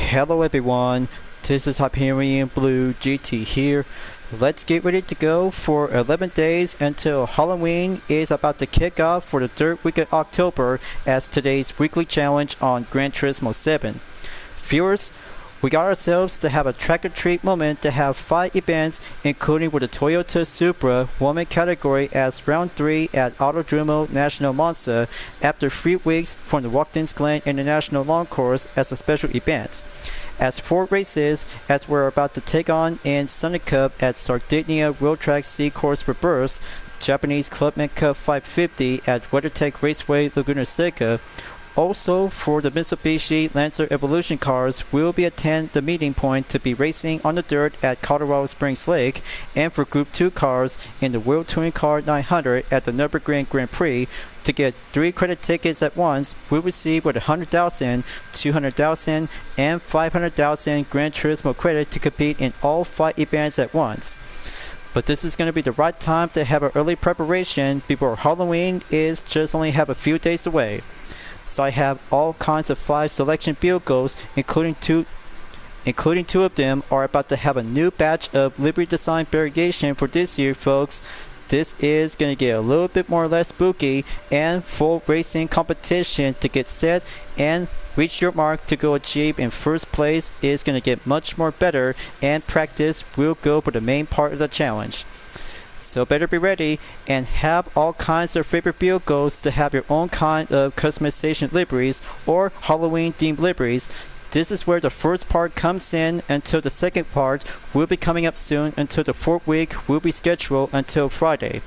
Hello everyone, this is Hyperion-Blue-GT here. Let's get ready to go for 11 days until Halloween is about to kick off for the third week of October as today's weekly challenge on Gran Turismo 7. Viewers, we got ourselves to have a track-or-treat moment to have 5 events, including with the Toyota Supra woman category as round 3 at Autodromo National Monza after 3 weeks from the Watkins Glen International Long Course as a special event. As 4 races as we're about to take on in Sunday Cup at Sardinia Road Track C Course Reverse, Japanese Clubman Cup 550 at WeatherTech Raceway Laguna Seca. Also, for the Mitsubishi Lancer Evolution cars, we'll be attend the meeting point to be racing on the dirt at Colorado Springs Lake, and for Group 2 cars in the World Touring Car 900 at the Nürburgring Grand Prix. To get 3 credit tickets at once, we'll receive with 100,000, 200,000, and 500,000 Gran Turismo credit to compete in all 5 events at once. But this is going to be the right time to have an early preparation before Halloween is just only have a few days away. So I have all kinds of 5 selection vehicles, including two of them are about to have a new batch of livery design variation for this year, folks. This is going to get a little bit more or less spooky, and full racing competition to get set and reach your mark to go achieve in first place is going to get much more better, and practice will go for the main part of the challenge. So better be ready and have all kinds of favorite vehicles to have your own kind of customization liveries or Halloween themed liveries. This is where the first part comes in until the second part will be coming up soon until the 4th week will be scheduled until Friday.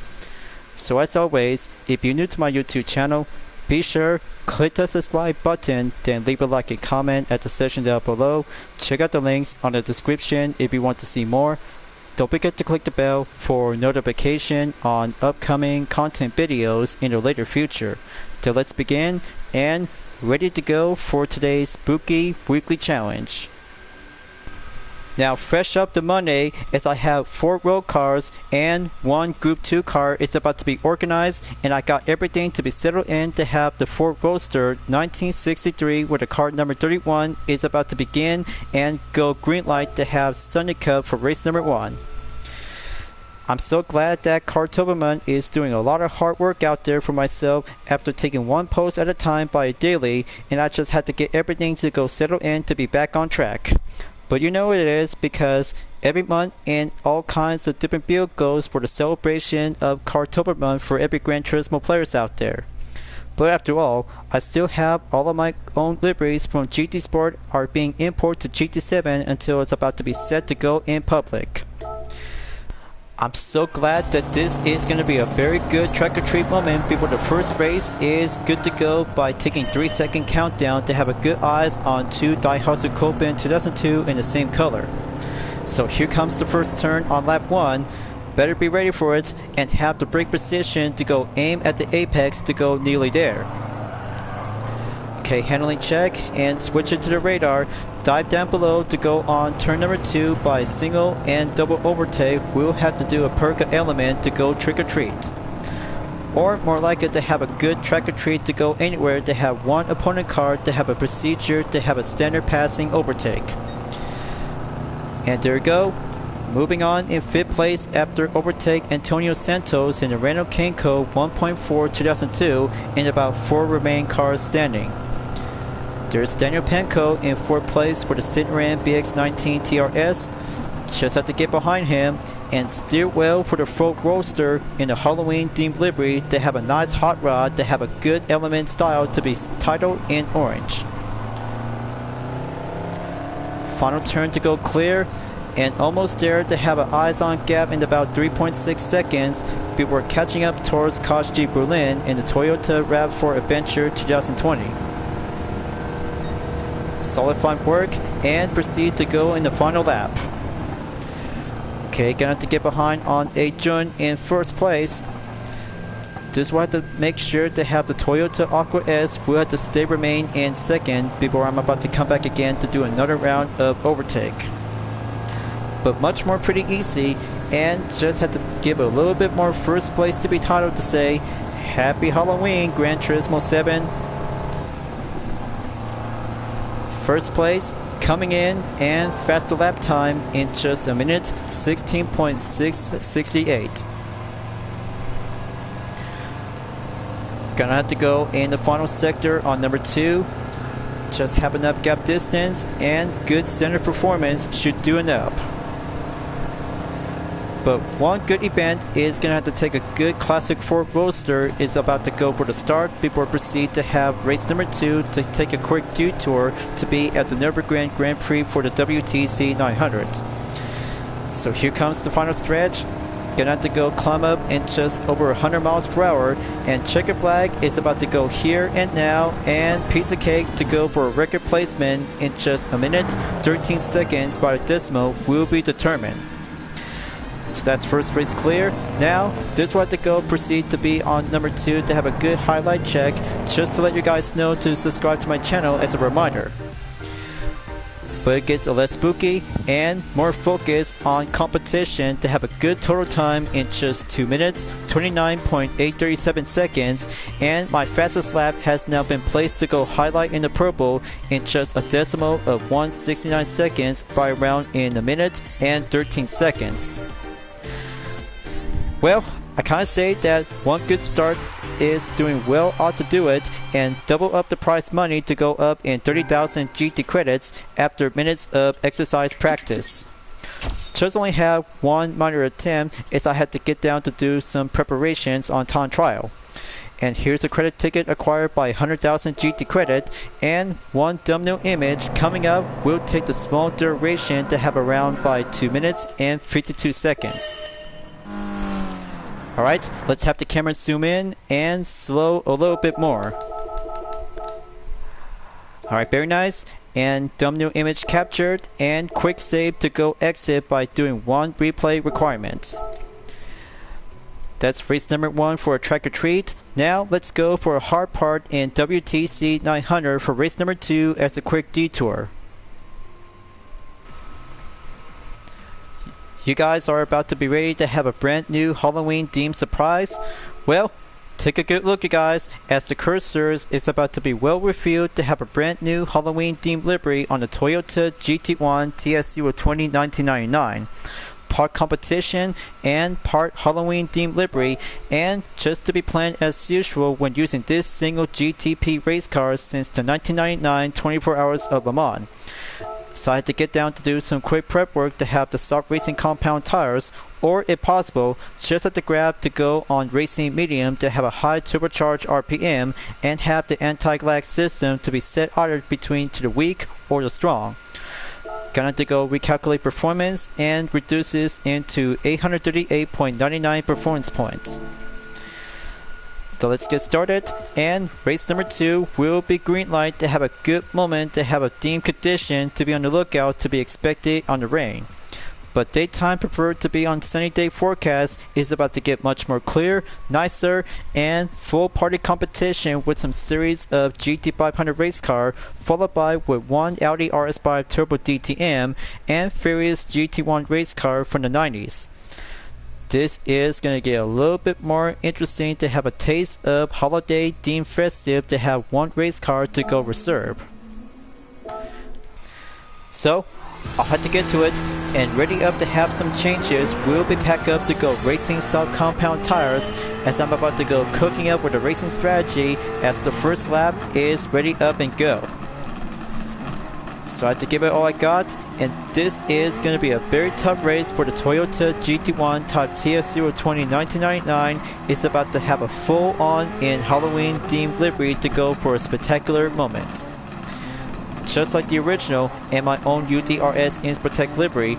So as always, if you're new to my YouTube channel, be sure click the subscribe button, then leave a like and comment at the section down below. Check out the links on the description if you want to see more. Don't forget to click the bell for notification on upcoming content videos in the later future. So let's begin and ready to go for today's spooky weekly challenge. Now fresh up to Monday as I have 4 road cars and 1 Group 2 car is about to be organized, and I got everything to be settled in to have the Ford Roadster 1963 with the car number 31 is about to begin and go green light to have Sunday Cup for race number 1. I'm so glad that Cartoberman is doing a lot of hard work out there for myself after taking 1 post at a time by a daily, and I just had to get everything to go settle in to be back on track. But you know what it is, because every month in all kinds of different vehicles for the celebration of Cartoberman for every Gran Turismo players out there. But after all, I still have all of my own liveries from GT Sport are being imported to GT7 until it's about to be set to go in public. I'm so glad that this is going to be a very good track-or-treat moment before the first race is good to go by taking 3-second countdown to have a good eyes on 2 Daihatsu Copen 2002 in the same color. So here comes the first turn on lap 1. Better be ready for it and have the brake position to go aim at the apex to go nearly there. Okay, handling check and switch it to the radar. Dive down below to go on turn number 2 by single and double overtake. We'll have to do a perca element to go trick or treat. Or more like it to have a good track or treat to go anywhere to have 1 opponent car to have a procedure to have a standard passing overtake. And there we go. Moving on in 5th place after overtake Antonio Santos in the Renault Kenko 1.4 2002 and about 4 remaining cars standing. There's Daniel Penko in 4th place for the Citroen BX19 TRS. Just have to get behind him and steer well for the Ford Roadster in the Halloween themed livery to have a nice hot rod to have a good element style to be titled in orange. Final turn to go clear and almost there to have an eyes on gap in about 3.6 seconds before catching up towards Kosh-G Berlin in the Toyota RAV4 Adventure 2020. Solid front work and proceed to go in the final lap. Okay, gonna have to get behind on A Jun in 1st place. This will have to make sure to have the Toyota Aqua S will have to remain in 2nd before I'm about to come back again to do another round of overtake. But much more pretty easy, and just have to give a little bit more 1st place to be titled to say Happy Halloween Gran Turismo 7. First place, coming in and faster lap time in just a minute 16.668. Gonna have to go in the final sector on number 2. Just have enough gap distance and good standard performance should do enough. But one good event is going to have to take a good Classic 4 Roadster is about to go for the start before proceed to have race number 2 to take a quick detour to be at the Nürburgring Grand Prix for the WTC 900. So here comes the final stretch. Gonna have to go climb up in just over 100 miles per hour, and checkered flag is about to go here and now, and piece of cake to go for a record placement in just a minute 13 seconds by the decimal will be determined. So that's first race clear. Now this will have to go proceed to be on number 2 to have a good highlight check, just to let you guys know to subscribe to my channel as a reminder. But it gets a less spooky and more focused on competition to have a good total time in just 2 minutes 29.837 seconds, and my fastest lap has now been placed to go highlight in the purple in just a decimal of 169 seconds by around in a minute and 13 seconds. Well, I kinda say that one good start is doing well ought to do it and double up the prize money to go up in 30,000 GT credits after minutes of exercise practice. Just only have one minor attempt as I had to get down to do some preparations on time trial. And here's a credit ticket acquired by 100,000 GT credit, and one thumbnail image coming up will take the small duration to have around by 2 minutes and 52 seconds. Alright, let's have the camera zoom in and slow a little bit more. Alright, very nice. And thumbnail image captured, and quick save to go exit by doing one replay requirement. That's race number 1 for a track or treat. Now let's go for a hard part in WTC 900 for race number 2 as a quick detour. You guys are about to be ready to have a brand new Halloween themed surprise? Well, take a good look, you guys, as the cursors is about to be well revealed to have a brand new Halloween themed livery on the Toyota GT1 TS020 1999. Part competition and part Halloween themed livery, and just to be planned as usual when using this single GTP race car since the 1999 24 Hours of Le Mans. So I had to get down to do some quick prep work to have the soft racing compound tires, or if possible, just at the grab to go on racing medium to have a high turbocharged RPM and have the anti-lag system to be set either between to the weak or the strong. Gonna to go recalculate performance and reduces into 838.99 performance points. So let's get started, and race number 2 will be green light to have a good moment to have a themed condition to be on the lookout to be expected on the rain. But daytime preferred to be on sunny day forecast is about to get much more clear, nicer, and full party competition with some series of GT500 race car, followed by with one Audi RS5 Turbo DTM and various GT1 race car from the 90s. This is going to get a little bit more interesting to have a taste of holiday themed festive to have one race car to go reserve. So I'll have to get to it, and ready up to have some changes will be packed up to go racing soft compound tires as I'm about to go cooking up with a racing strategy as the first lap is ready up and go. So I had to give it all I got, and this is going to be a very tough race for the Toyota GT1 Type TS020 1999. It's about to have a full-on in Halloween themed livery to go for a spectacular moment. Just like the original and my own UDRS Inspirtech livery,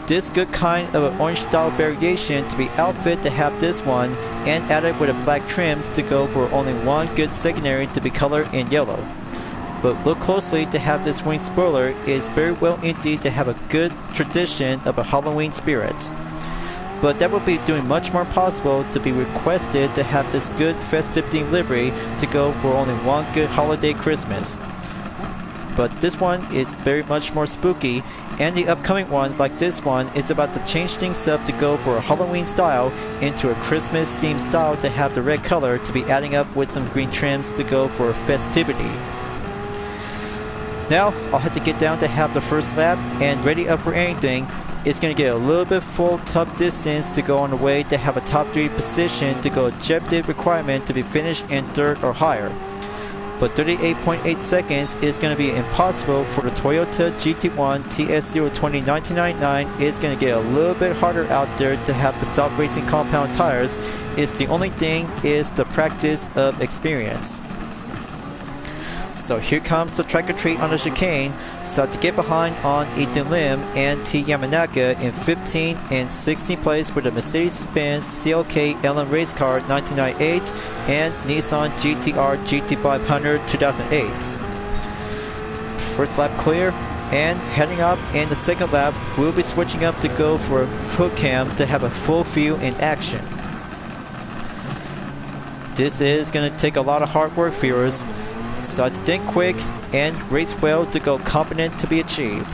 this good kind of an orange style variation to be outfit to have this one, and added with a black trims to go for only one good secondary to be colored in yellow. But look closely to have this wing spoiler is very well indeed to have a good tradition of a Halloween spirit. But that will be doing much more possible to be requested to have this good festive themed livery to go for only one good holiday Christmas. But this one is very much more spooky, and the upcoming one like this one is about to change things up to go for a Halloween style into a Christmas themed style to have the red color to be adding up with some green trims to go for festivity. Now I'll have to get down to have the first lap and ready up for anything. It's going to get a little bit full tough distance to go on the way to have a top 3 position to go objective requirement to be finished in 3rd or higher. But 38.8 seconds is going to be impossible for the Toyota GT1 TS020 1999. It's going to get a little bit harder out there to have the stock racing compound tires. It's the only thing is the practice of experience. So here comes the track or treat on the chicane. So to get behind on Ethan Lim and T Yamanaka in 15 and 16th place with the Mercedes-Benz CLK LM race car 1998 and Nissan GTR GT500 2008. First lap clear, and heading up in the second lap, we'll be switching up to go for foot cam to have a full view in action. This is going to take a lot of hard work, viewers. So I have to think quick and race well to go competent to be achieved.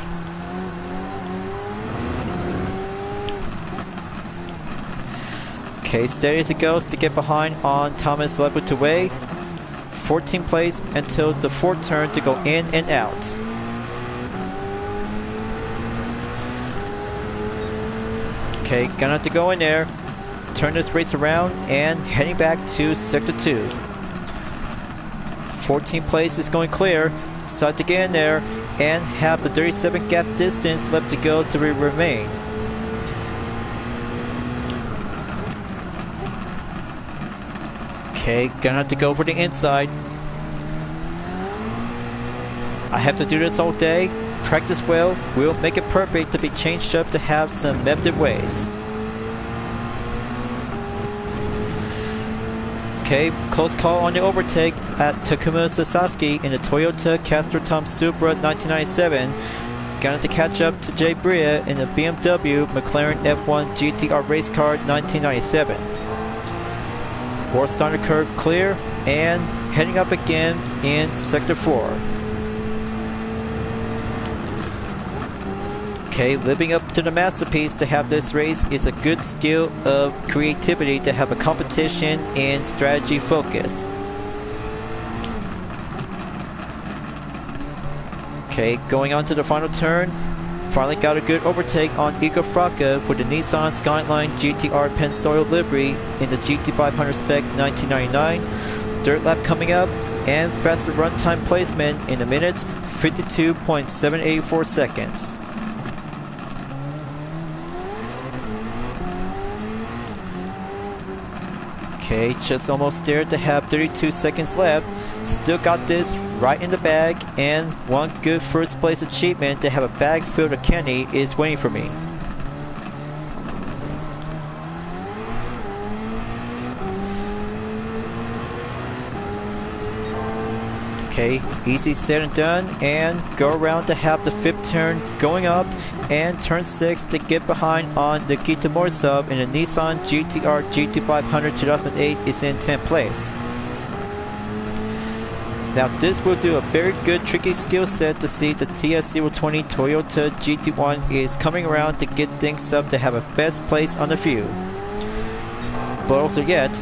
Okay, steady as it goes to get behind on Thomas Lebutaway. 14th place until the 4th turn to go in and out. Okay, gonna have to go in there, turn this race around, and heading back to Sector 2. 14th place is going clear, so I have to get in there and have the 37 gap distance left to go to remain. Okay, gonna have to go for the inside. I have to do this all day, practice well, we'll make it perfect to be changed up to have some method ways. Okay, close call on the overtake at Takuma Sasaki in the Toyota Castor Tom Supra 1997. Gonna have to catch up to Jay Bria in the BMW McLaren F1 GTR race car 1997. Horizontal curve clear and heading up again in Sector 4. Okay, living up to the masterpiece to have this race is a good skill of creativity to have a competition in strategy focus. Okay, going on to the final turn. Finally got a good overtake on Igor Fraka with the Nissan Skyline GTR Pensoil livery in the GT500 spec 1999. Dirt lap coming up and faster runtime placement in a minute, 52.784 seconds. Okay, just almost there to have 32 seconds left. Still got this right in the bag, and one good first place achievement to have a bag filled of candy is waiting for me. Okay, easy said and done, and go around to have the 5th turn going up, and turn 6 to get behind on the Morsov in the Nissan GTR GT500 2008 is in 10th place. Now this will do a very good tricky skill set to see the TS020 Toyota GT1 is coming around to get things up to have a best place on the field. But also yet,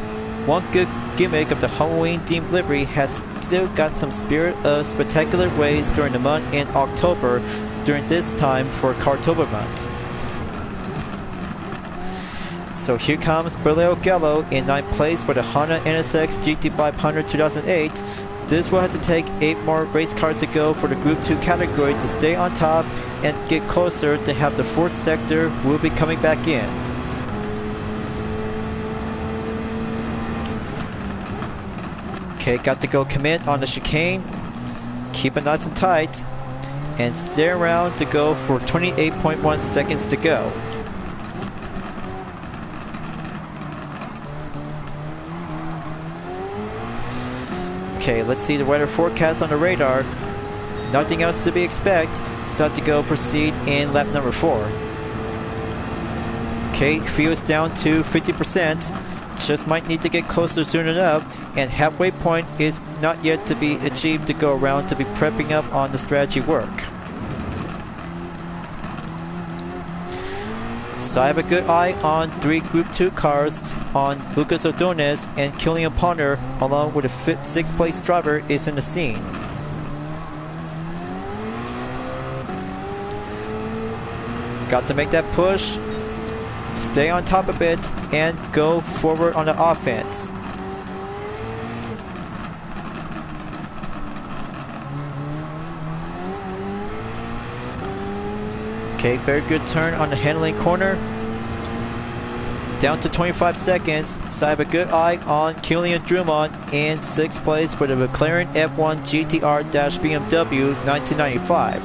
one good gimmick of the Halloween themed livery has still got some spirit of spectacular ways during the month in October during this time for Cartober month. So here comes Berleo Gallo in 9th place for the Honda NSX GT500 2008. This will have to take 8 more race cars to go for the Group 2 category to stay on top and get closer to have the 4th sector will be coming back in. Okay, got to go commit on the chicane, keep it nice and tight, and stay around to go for 28.1 seconds to go. Okay, let's see the weather forecast on the radar. Nothing else to be expected, so to go proceed in lap number 4. Okay, fuel is down to 50%. Just might need to get closer soon enough, and halfway point is not yet to be achieved to go around to be prepping up on the strategy work. So I have a good eye on 3 Group 2 cars on Lucas Ordonez and Killian Ponder, along with a 6th place driver is in the scene. Got to make that push, stay on top of it, and go forward on the offense. Okay, very good turn on the handling corner. Down to 25 seconds, so I have a good eye on Killian Drummond in 6th place for the McLaren F1 GTR-BMW 1995.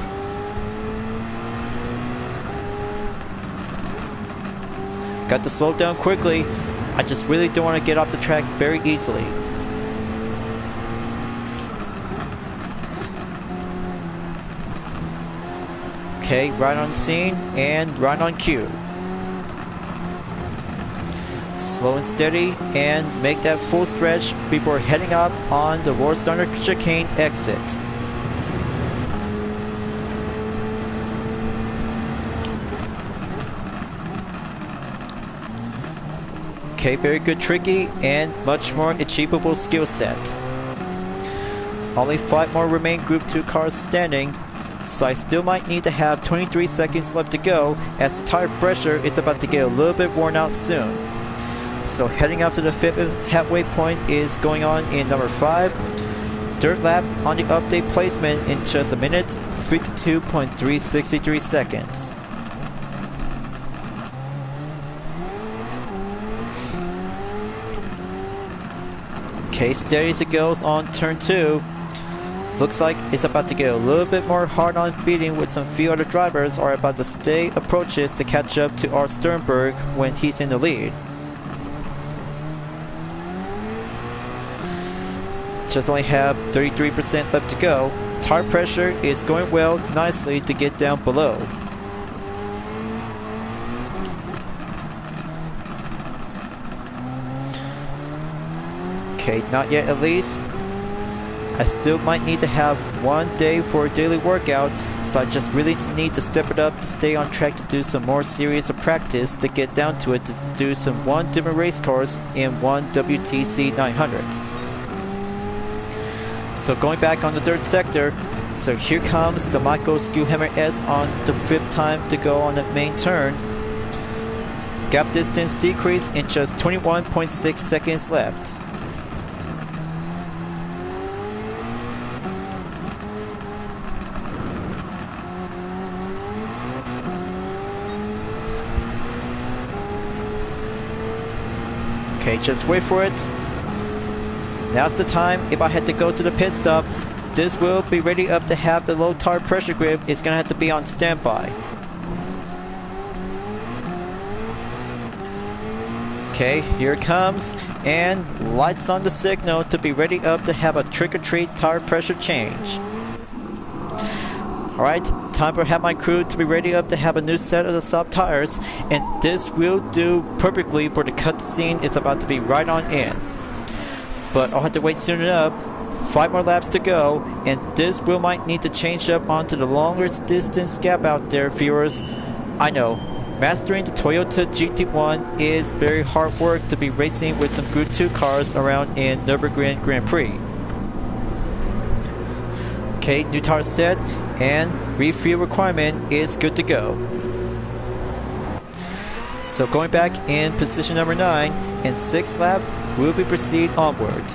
Got to slow down quickly. I just really don't want to get off the track very easily. Okay, right on scene and right on cue. Slow and steady and make that full stretch before heading up on the Rohrsteiner chicane exit. Okay, very good tricky and much more achievable skill set. Only 5 more remain Group 2 cars standing, so I still might need to have 23 seconds left to go as the tire pressure is about to get a little bit worn out soon. So heading up to the 5th halfway point is going on in number 5. Dirt lap on the update placement in just a minute, 52.363 seconds. Okay, steady as it goes on turn 2. Looks like it's about to get a little bit more hard on beating with some few other drivers are about to stay approaches to catch up to Art Sternberg when he's in the lead. Just only have 33% left to go. Tire pressure is going well nicely to get down below. Okay, not yet at least. I still might need to have 1 day for a daily workout, so I just really need to step it up to stay on track to do some more serious practice to get down to it to do some 1 different race cars in 1 WTC 900. So going back on the 3rd sector, so here comes the Michael Skuhammer S on the 5th time to go on the main turn. Gap distance decrease in just 21.6 seconds left. Okay, just wait for it. Now's the time. If I had to go to the pit stop, this will be ready up to have the low tire pressure grip. It's gonna have to be on standby. Okay, here it comes, and lights on the signal to be ready up to have a trick-or-treat tire pressure change. Alright, time for have my crew to be ready up to have a new set of the soft tires, and this will do perfectly for the cutscene. It's about to be right on in. But I'll have to wait soon enough. 5 more laps to go, and this will might need to change up onto the longest distance gap out there, viewers. I know, mastering the Toyota GT1 is very hard work to be racing with some Group 2 cars around in Nürburgring Grand Prix. Okay, new tire set, and refuel requirement is good to go. So going back in position number 9, in 6th lap, we'll be proceed onward.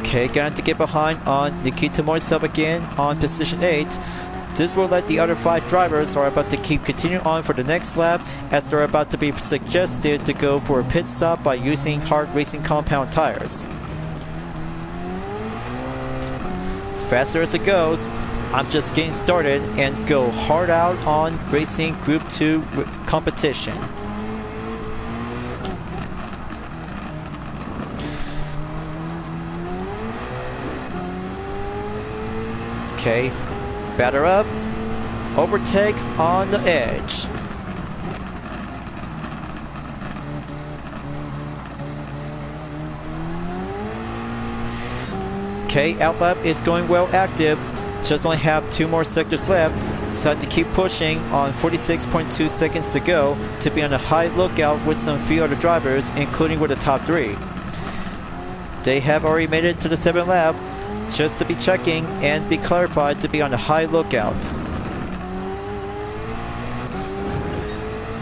Okay, going to get behind on Nikita Moisov again on position 8. This will let the other 5 drivers are about to keep continuing on for the next lap, as they're about to be suggested to go for a pit stop by using hard racing compound tires. Faster as it goes, I'm just getting started and go hard out on racing Group 2 competition. Okay, batter up, overtake on the edge. Okay, outlap is going well active. Just only have 2 more sectors left, so I have to keep pushing on 46.2 seconds to go to be on a high lookout with some few other drivers, including with the top 3. They have already made it to the 7th lap. just to be checking and be clarified to be on the high lookout.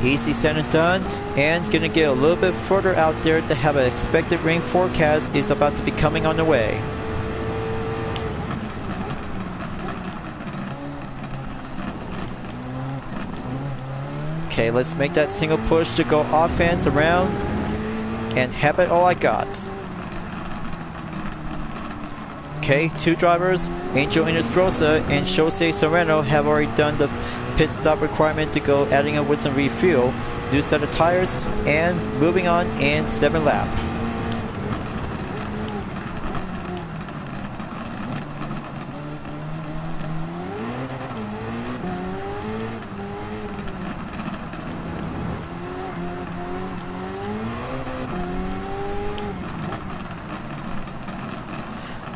Easy said and done, and gonna get a little bit further out there to have an expected rain forecast is about to be coming on the way. Okay, let's make that single push to go offense around and have it all I got. Okay, two drivers, Angel Inestrosa and Jose Serrano, have already done the pit stop requirement to go adding up with some refuel, new set of tires, and moving on in 7th lap.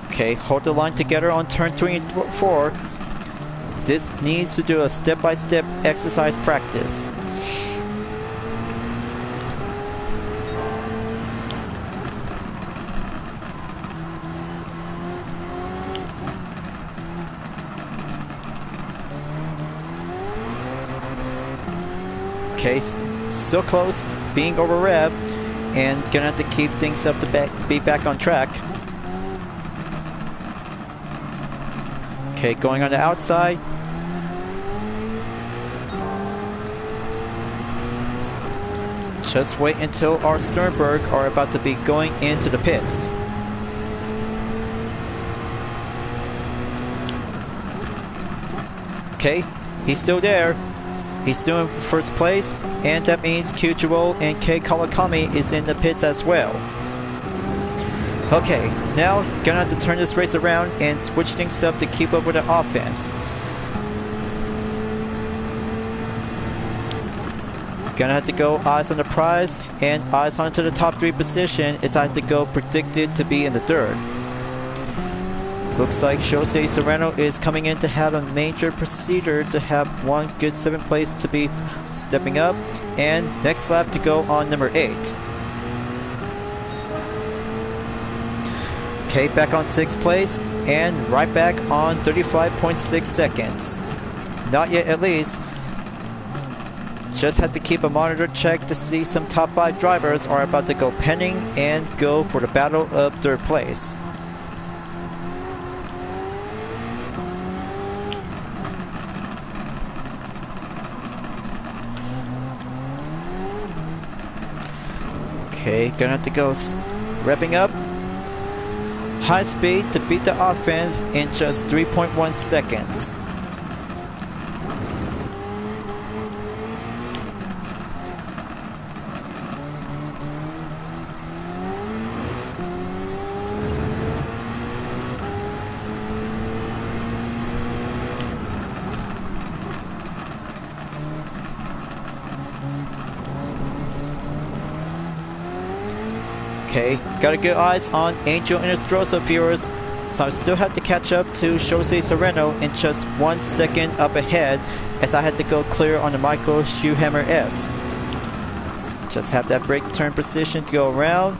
Okay, hold the line together on turn 3 and 4. This needs to do a step-by-step exercise practice. Okay, so close, being over rev, and gonna have to keep things up to be back on track. Okay, going on the outside. Just wait until our Sternberg are about to be going into the pits. Okay, he's still there. He's still in first place, and that means Kyuchiro and Kei Kawakami is in the pits as well. Okay, now gonna have to turn this race around and switch things up to keep up with the offense. Gonna have to go eyes on the prize and eyes on to the top 3 position as I have to go predicted to be in the third. Looks like Jose Serrano is coming in to have a major procedure to have one good 7th place to be stepping up, and next lap to go on number 8. Okay, back on 6th place, and right back on 35.6 seconds. Not yet at least. Just have to keep a monitor check to see some top 5 drivers are about to go penning and go for the battle of 3rd place. Okay, gonna have to go revving up. High speed to beat the offense in just 3.1 seconds. Okay, gotta get eyes on Angel Inestrosa viewers, so I still have to catch up to Jose Serrano in just 1 second up ahead as I had to go clear on the Michael Schuhammer S. Just have that brake turn position to go around.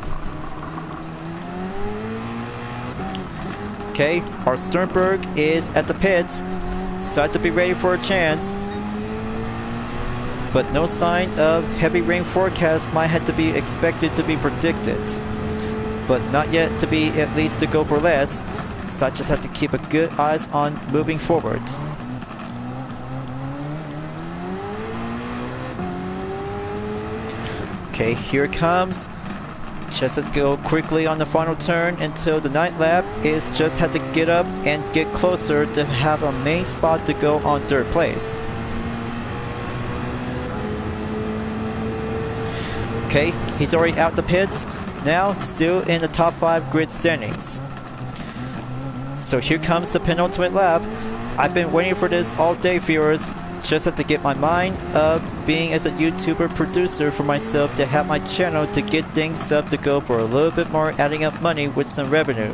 Okay, our Sternberg is at the pits, so I have to be ready for a chance. But no sign of heavy rain forecast might have to be expected to be predicted. But not yet to be at least to go for less, so I just have to keep a good eyes on moving forward. Okay, here it comes. Just have to go quickly on the final turn until the 9th lap is just have to get up and get closer to have a main spot to go on 3rd place. Okay, he's already out the pits, now still in the top 5 grid standings. So here comes the penultimate lap. I've been waiting for this all day, viewers. Just have to get my mind up being as a YouTuber producer for myself to have my channel to get things up to go for a little bit more adding up money with some revenue.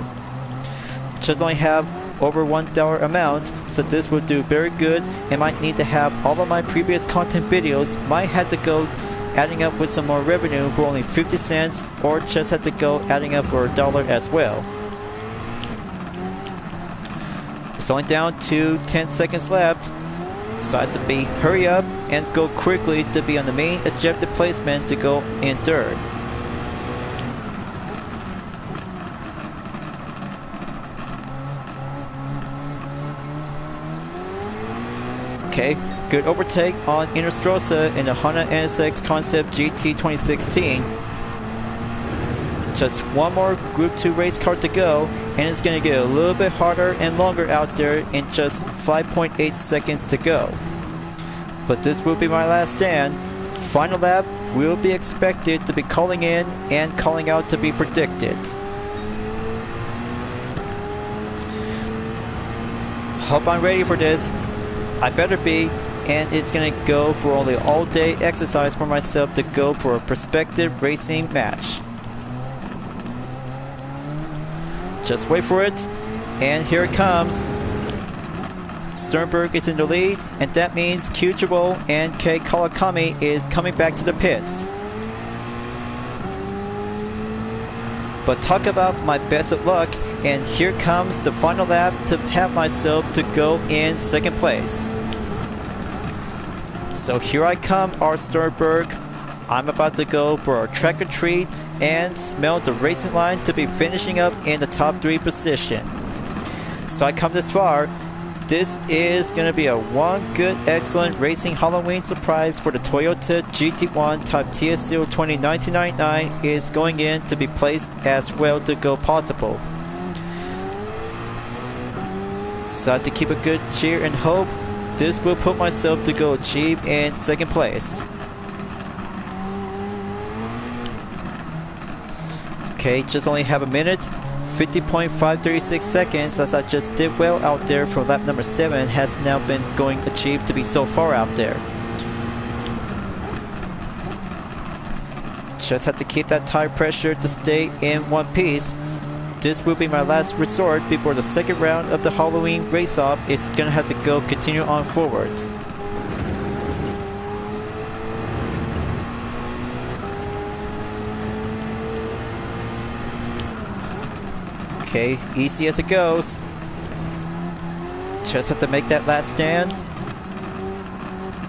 Just only have over $1 amount, so this will do very good, and might need to have all of my previous content videos might have to go adding up with some more revenue for only 50 cents, or just have to go adding up for $1 as well. It's only down to 10 seconds left. So I have to be hurry up and go quickly to be on the main ejected placement to go in third. Okay, good overtake on Interstrosa in the Honda NSX Concept GT 2016. Just one more Group 2 race car to go, and it's going to get a little bit harder and longer out there in just 5.8 seconds to go. But this will be my last stand. Final lap will be expected to be calling in and calling out to be predicted. Hope I'm ready for this. I better be, and it's gonna go for only all-day exercise for myself to go for a prospective racing match. Just wait for it, and here it comes. Sternberg is in the lead, and that means Kyuchibo and Kei Kawakami is coming back to the pits. But talk about my best of luck, and here comes the final lap to have myself to go in second place. So here I come, Art Sternberg. I'm about to go for a track or treat and smell the racing line to be finishing up in the top 3 position. So I come this far. This is going to be a one good excellent racing Halloween surprise for the Toyota GT1 Type TS0 1999 is going in to be placed as well to go possible. So I have to keep a good cheer and hope this will put myself to go achieve in second place. Okay, just only have a minute, 50.536 seconds, as I just did well out there for lap number 7 has now been going achieved to be so far out there. Just have to keep that tire pressure to stay in one piece. This will be my last resort before the second round of the Halloween race-off is gonna have to go continue on forward. Okay, easy as it goes. Just have to make that last stand.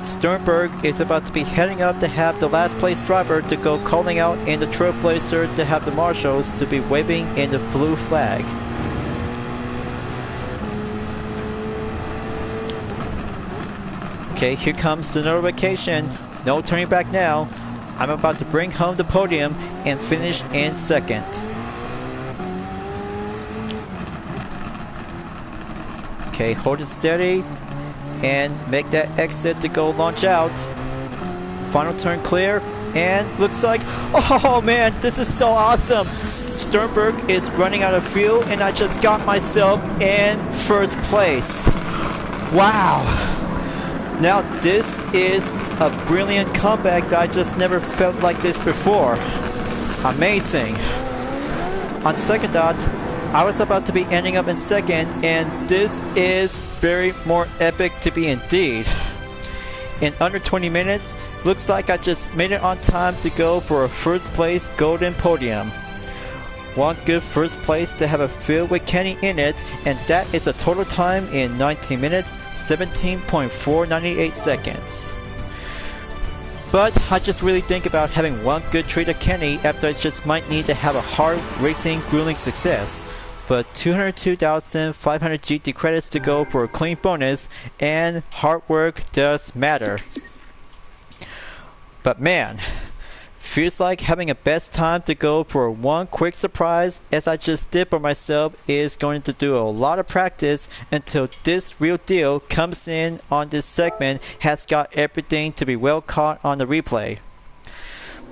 Sternberg is about to be heading up to have the last place driver to go calling out in the Trailblazer to have the marshals to be waving in the blue flag. Okay, here comes the notification. No turning back now. I'm about to bring home the podium and finish in second. Okay, hold it steady and make that exit to go launch out. Final turn clear, and looks like, oh man, this is so awesome. Sternberg is running out of fuel, and I just got myself in first place. Wow. Now this is a brilliant comeback that I just never felt like this before. Amazing. On second thought, I was about to be ending up in second, and this is very more epic to be indeed. In under 20 minutes, looks like I just made it on time to go for a first place golden podium. One good first place to have a field with Kenny in it, and that is a total time in 19 minutes, 17.498 seconds. But I just really think about having one good treat of Kenny after I just might need to have a hard racing grueling success. But 202,500 GT credits to go for a clean bonus, and hard work does matter. But man, feels like having a best time to go for one quick surprise as I just did for myself is going to do a lot of practice until this real deal comes in on this segment has got everything to be well caught on the replay.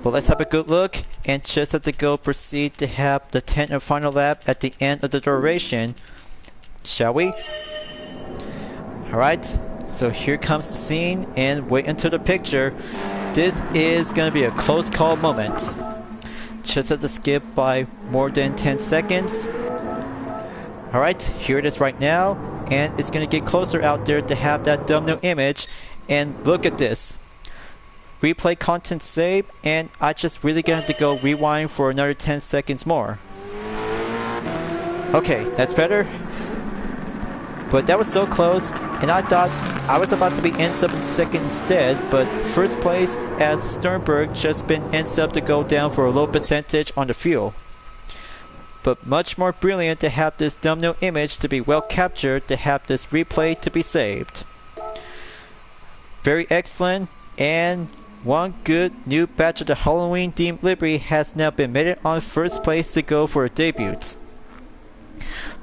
But let's have a good look and just have to go proceed to have the 10th and final lap at the end of the duration. Shall we? Alright, so here comes the scene and wait until the picture. This is going to be a close call moment. Just have to skip by more than 10 seconds. Alright, here it is right now, and it's going to get closer out there to have that thumbnail image. And look at this. Replay content saved, and I just really gonna have to go rewind for another 10 seconds more. Okay, that's better. But that was so close, and I thought I was about to be N-sub in second instead, but first place as Sternberg just been N-sub to go down for a low percentage on the fuel. But much more brilliant to have this thumbnail image to be well captured, to have this replay to be saved. Very excellent, and one good new batch of the Halloween themed livery has now been made it on first place to go for a debut.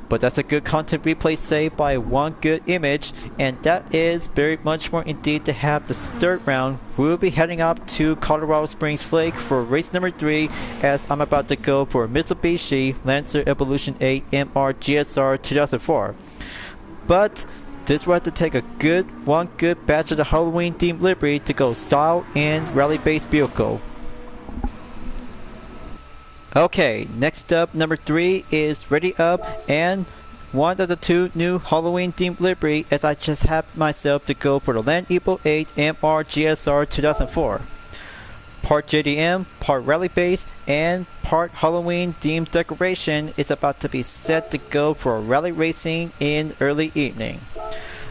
But that's a good content replay saved by one good image, and that is very much more indeed to have the third round. We'll be heading up to Colorado Springs Lake for race number 3 as I'm about to go for Mitsubishi Lancer Evolution 8 MR GSR 2004. But this will have to take one good batch of the Halloween themed livery to go style and rally based vehicle. Okay, next up, number 3 is ready up, and one of the 2 new Halloween themed livery as I just have myself to go for the Land Evo 8 MR GSR 2004. Part JDM, part rally base, and part Halloween themed decoration is about to be set to go for rally racing in early evening.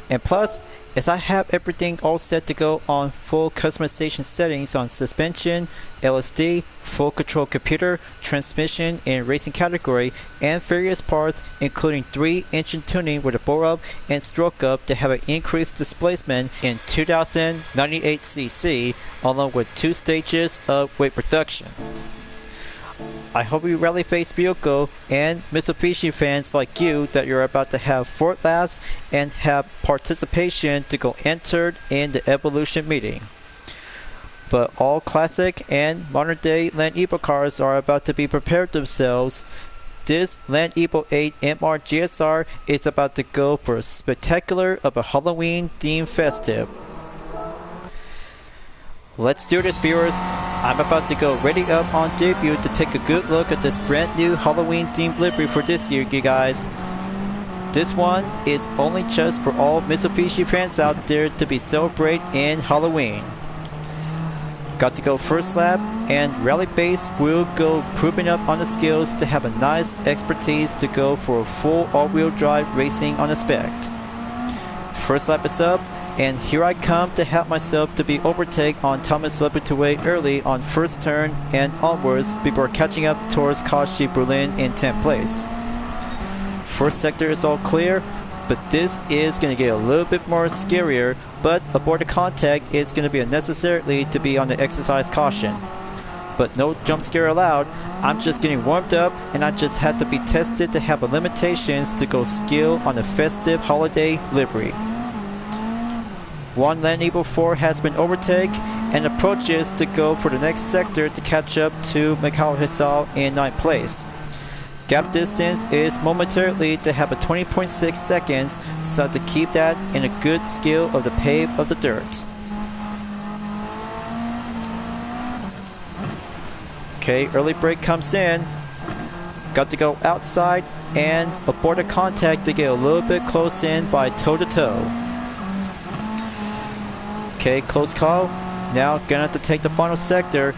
And plus, as I have everything all set to go on full customization settings on suspension, LSD, full control computer, transmission and racing category, and various parts including 3 engine tuning with a bore up and stroke up to have an increased displacement in 2098cc along with 2 stages of weight reduction. I hope you rally face vehicle and Mitsubishi fans like you that you're about to have 4 laps and have participation to go entered in the Evolution meeting. But all classic and modern day Land Evo cars are about to be prepared themselves. This Land Evo 8 MR GSR is about to go for a spectacular of a Halloween themed festive. Let's do this, viewers. I'm about to go ready up on debut to take a good look at this brand new Halloween themed livery for this year, you guys. This one is only just for all Mitsubishi fans out there to be celebrate in Halloween. Got to go first lap, and rally base will go proving up on the skills to have a nice expertise to go for a full all-wheel drive racing on the spec. First lap is up, and here I come to help myself to be overtake on Thomas Lebetoué early on first turn and onwards before catching up towards Kashi Berlin in 10th place. First sector is all clear, but this is going to get a little bit more scarier, but aboard the contact is going to be unnecessarily to be on the exercise caution. But no jump scare allowed. I'm just getting warmed up, and I just had to be tested to have limitations to go skill on the festive holiday livery. One Land Evo 4 has been overtaken and approaches to go for the next sector to catch up to Mikhail Hisal in 9th place. Gap distance is momentarily to have a 20.6 seconds, so to keep that in a good skill of the pave of the dirt. Okay, early break comes in. Got to go outside and aboard a contact to get a little bit close in by toe to toe. Okay, close call. Now gonna have to take the final sector.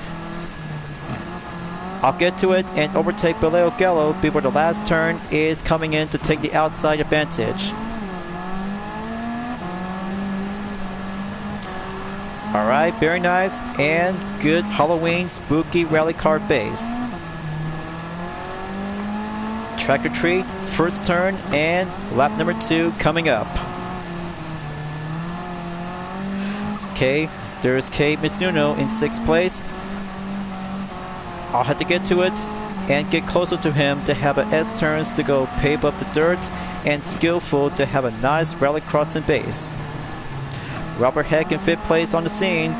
I'll get to it and overtake Baleo Gallo before the last turn is coming in to take the outside advantage. Alright, very nice and good Halloween spooky rally car base. Track or treat, first turn and lap number 2 coming up. Okay, there's Kei Mitsuno in 6th place. I'll have to get to it and get closer to him to have an S turns to go pave up the dirt and skillful to have a nice rally crossing base. Robert Heck in 5th place on the scene.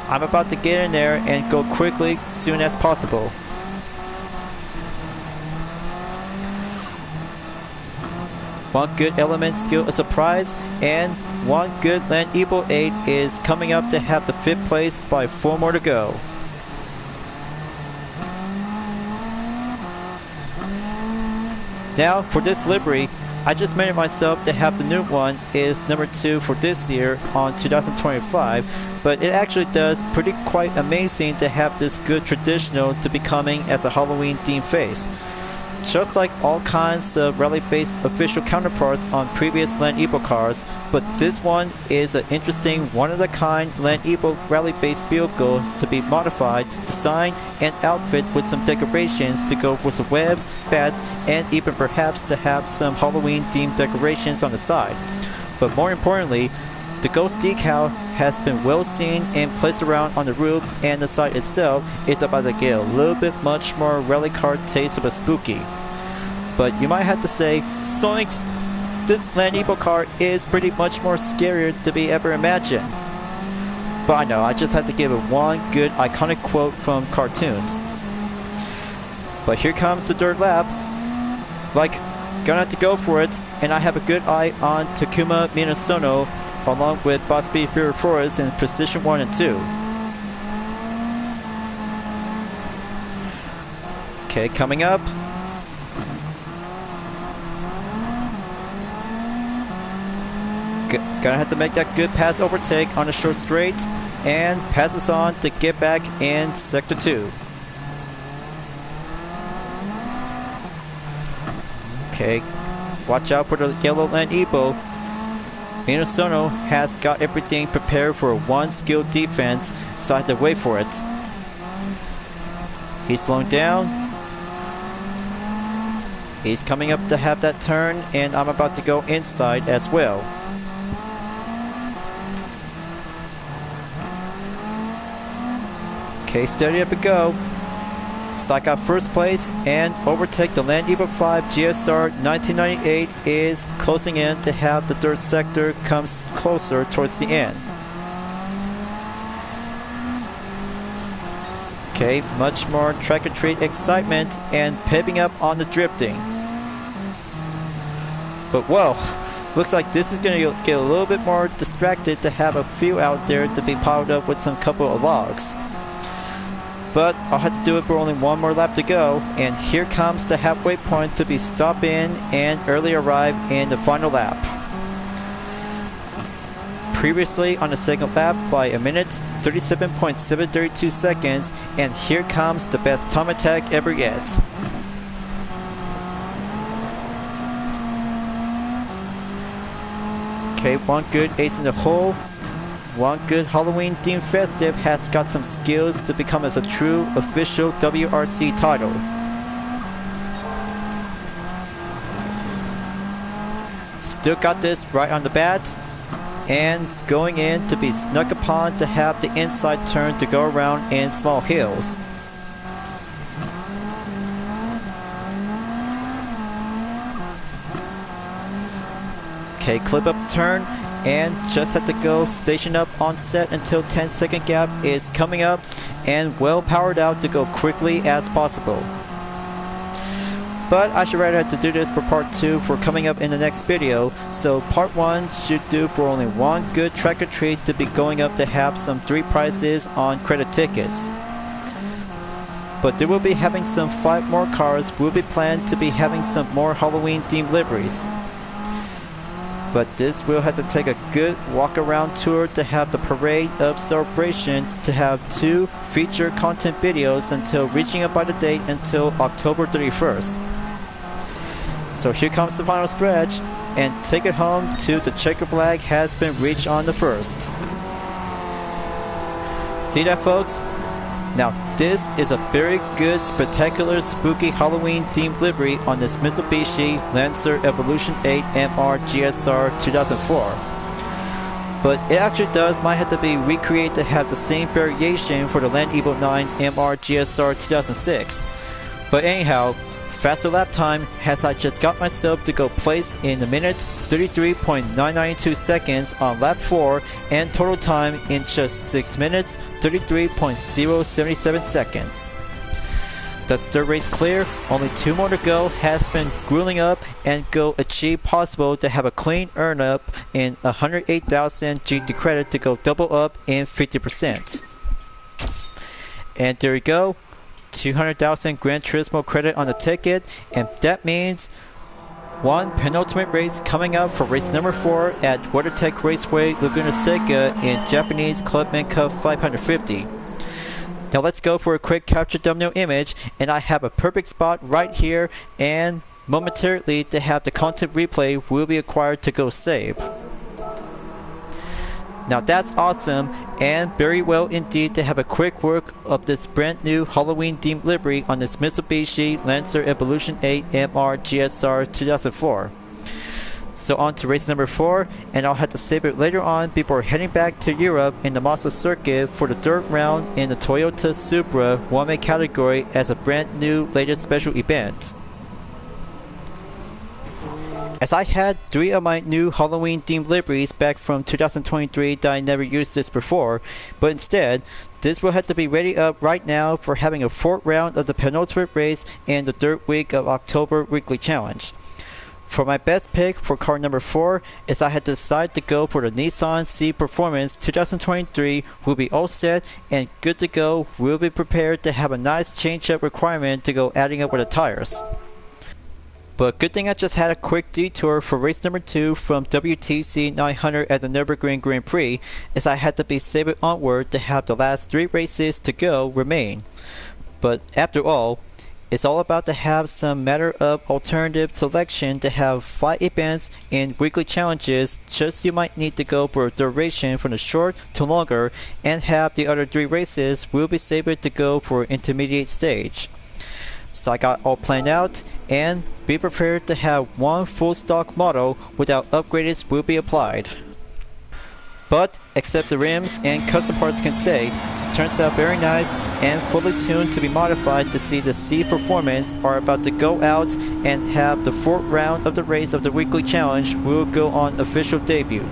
I'm about to get in there and go quickly as soon as possible. One good element skill a surprise, and one good Land Evo 8 is coming up to have the 5th place by 4 more to go. Now for this livery, I just made it myself to have the new one is number 2 for this year on 2025, but it actually does pretty quite amazing to have this good traditional to be coming as a Halloween themed face. just like all kinds of rally-based official counterparts on previous Land Evo cars, but this one is an interesting one-of-a-kind Land Evo rally-based vehicle to be modified, designed, and outfit with some decorations to go with some webs, bats, and even perhaps to have some Halloween-themed decorations on the side. But more importantly, the Ghost decal has been well seen and placed around on the roof, and the side itself is about to get a little bit much more rally car taste of a spooky. But you might have to say, Zoinks! This Land Evo car is pretty much more scarier than we ever imagined. But I know, I just had to give it one good iconic quote from cartoons. But here comes the dirt lap. Like, gonna have to go for it, and I have a good eye on Takuma Minasono along with Boss B Fury Forest in position 1 and 2. Okay, coming up. Gonna have to make that good pass overtake on a short straight and passes on to get back in sector 2. Okay, watch out for the yellow Land Evo. Minasono has got everything prepared for one skilled defense, so I have to wait for it. He's slowing down. He's coming up to have that turn, and I'm about to go inside as well. Okay, steady up and go. So I got first place and overtake the Land Evo 5 GSR 1998 is closing in to have the dirt sector comes closer towards the end. Okay, much more track and treat excitement and paving up on the drifting. But whoa, looks like this is going to get a little bit more distracted to have a few out there to be piled up with some couple of logs. But I'll have to do it for only one more lap to go, and here comes the halfway point to be stopped in and early arrive in the final lap. Previously on the second lap by a minute, 37.732 seconds, and here comes the best time attack ever yet. Okay, one good ace in the hole. One good Halloween themed festive has got some skills to become as a true official WRC title. Still got this right on the bat, and going in to be snuck upon to have the inside turn to go around in small hills. Okay, clip up the turn. And just have to go station up on set until 10-second gap is coming up and well powered out to go quickly as possible. But I should rather have to do this for part 2 for coming up in the next video, so part 1 should do for only one good track or treat to be going up to have some 3 prizes on credit tickets. But there will be having some 5 more cars. We'll be planned to be having some more Halloween themed liveries. But this will have to take a good walk around tour to have the parade of celebration to have 2 feature content videos until reaching up by the date until October 31st. So here comes the final stretch, and take it home to the checker flag has been reached on the first. See that, folks? Now this is a very good, spectacular, spooky Halloween themed livery on this Mitsubishi Lancer Evolution 8 MR GSR 2004. But it actually might have to be recreated to have the same variation for the Land Evo 9 MR GSR 2006. But anyhow, faster lap time has I just got myself to go place in a minute 33.992 seconds on lap 4 and total time in just 6 minutes 33.077 seconds. That's the race clear, only 2 more to go, has been grueling up and go achieve possible to have a clean earn up in 108,000 GT credit to go double up in 50%. And there you go. 200,000 Gran Turismo credit on the ticket, and that means one penultimate race coming up for race number 4 at WeatherTech Raceway Laguna Seca in Japanese Clubman Cup 550. Now let's go for a quick capture thumbnail image, and I have a perfect spot right here, and momentarily to have the content replay will be acquired to go save. Now that's awesome, and very well indeed to have a quick work of this brand new Halloween themed livery on this Mitsubishi Lancer Evolution 8 MR GSR 2004. So on to race number 4, and I'll have to save it later on before heading back to Europe in the Mazda circuit for the third round in the Toyota Supra 1A category as a brand new latest special event. As I had 3 of my new Halloween themed liveries back from 2023 that I never used this before, but instead, this will have to be ready up right now for having a 4th round of the penultimate race in the 3rd week of October weekly challenge. For my best pick for car number 4 is I had decided to go for the Nissan C Performance 2023. Will be all set and good to go. We'll be prepared to have a nice change-up requirement to go adding up with the tires. But good thing I just had a quick detour for race number 2 from WTC 900 at the Nürburgring Grand Prix, as I had to be saving onward to have the last 3 races to go remain. But after all, it's all about to have some matter of alternative selection to have 5 events in weekly challenges, just you might need to go for a duration from the short to longer, and have the other 3 races will be saved to go for intermediate stage. So I got all planned out, and be prepared to have 1 full stock model without upgrades will be applied. But except the rims and custom parts can stay, turns out very nice and fully tuned to be modified to see the C Performance are about to go out and have the 4th round of the race of the weekly challenge will go on official debut.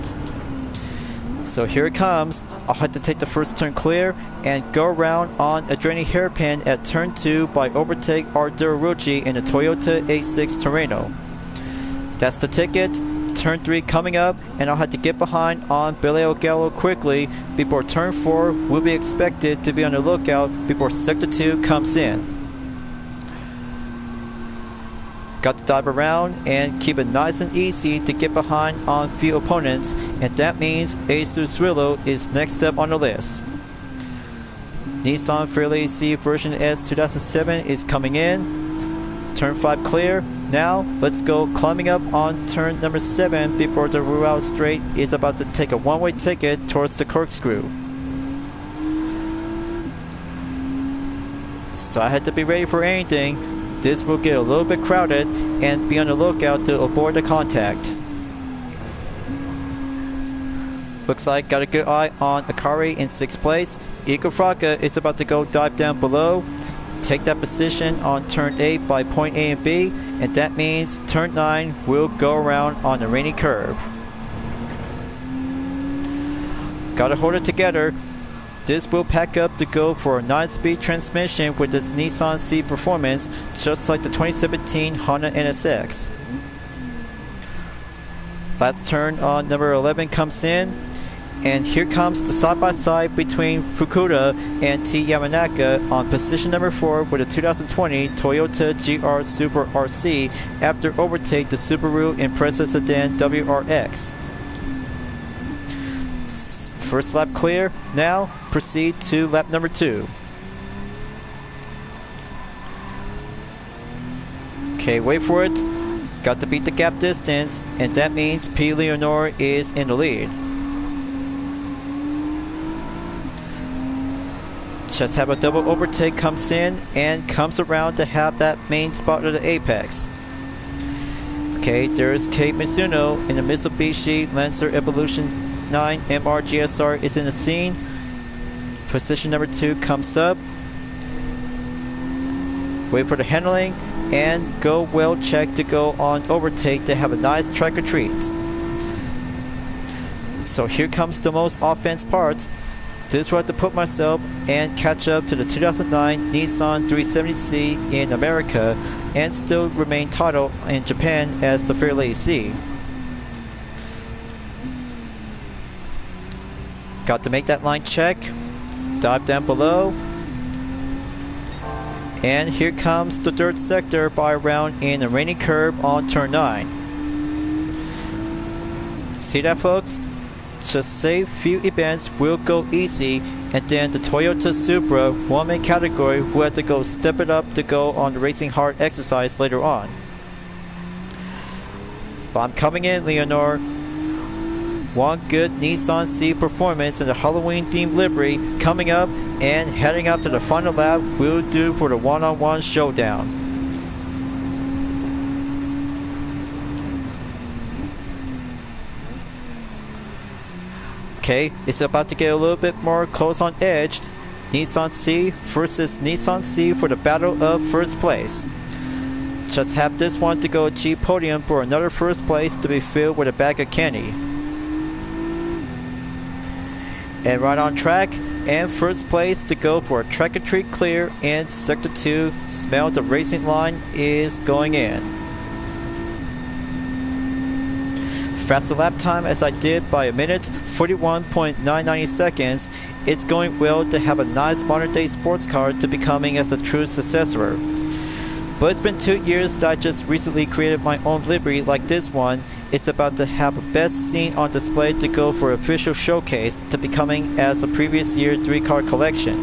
So here it comes. I'll have to take the first turn clear and go around on a draining hairpin at turn 2 by overtake Arduro Rocci in the Toyota A6 Turismo. That's the ticket. Turn 3 coming up, and I'll have to get behind on Belial Gallo quickly before turn 4 will be expected to be on the lookout before sector 2 comes in. Got to dive around and keep it nice and easy to get behind on few opponents, and that means Asus Rillo is next up on the list. Nissan Fairlady C version S 2007 is coming in. Turn 5 clear. Now let's go climbing up on turn number 7 before the Rural Straight is about to take a one-way ticket towards the corkscrew. So I had to be ready for anything. This will get a little bit crowded, and be on the lookout to avoid the contact. Looks like got a good eye on Akari in 6th place. Iko Fraka is about to go dive down below. Take that position on turn 8 by point A and B, and that means turn 9 will go around on the rainy curve. Gotta hold it together. This will pack up to go for a 9-speed transmission with this Nissan C Performance, just like the 2017 Honda NSX. Last turn on number 11 comes in, and here comes the side-by-side between Fukuda and T Yamanaka on position number 4 with a 2020 Toyota GR Super RC after overtake the Subaru Impreza Sedan WRX. First lap clear. Now proceed to lap number 2. Okay, wait for it. Got to beat the gap distance, and that means P. Leonore is in the lead. Just have a double overtake comes in and comes around to have that main spot of the apex. Okay, there's Kei Mizuno in the Mitsubishi Lancer Evolution 9 MR GSR is in the scene. Position number 2 comes up. Wait for the handling and go well check to go on overtake to have a nice track or treat. So here comes the most offense part. This will have to put myself and catch up to the 2009 Nissan 370C in America and still remain titled in Japan as the Fairlady C. Got to make that line check, dive down below, and here comes the dirt sector by around in a rainy curve on turn 9. See that, folks? Just say few events will go easy, and then the Toyota Supra one-man category will have to go step it up to go on the racing hard exercise later on. But I'm coming in, Leonore. One good Nissan C performance in the Halloween themed livery coming up, and heading up to the final lap will do for the one-on-one showdown. Okay, it's about to get a little bit more close on edge. Nissan C versus Nissan C for the battle of first place. Just have this one to go achieve podium for another first place to be filled with a bag of candy. And right on track, and first place to go for a track and treat clear in Sector 2. Smell the racing line is going in. Faster lap time as I did by a minute, 41.990 seconds. It's going well to have a nice modern day sports car to becoming as a true successor. But it's been 2 years that I just recently created my own livery like this one. It's about to have a best scene on display to go for official showcase to becoming as a previous year 3-car collection.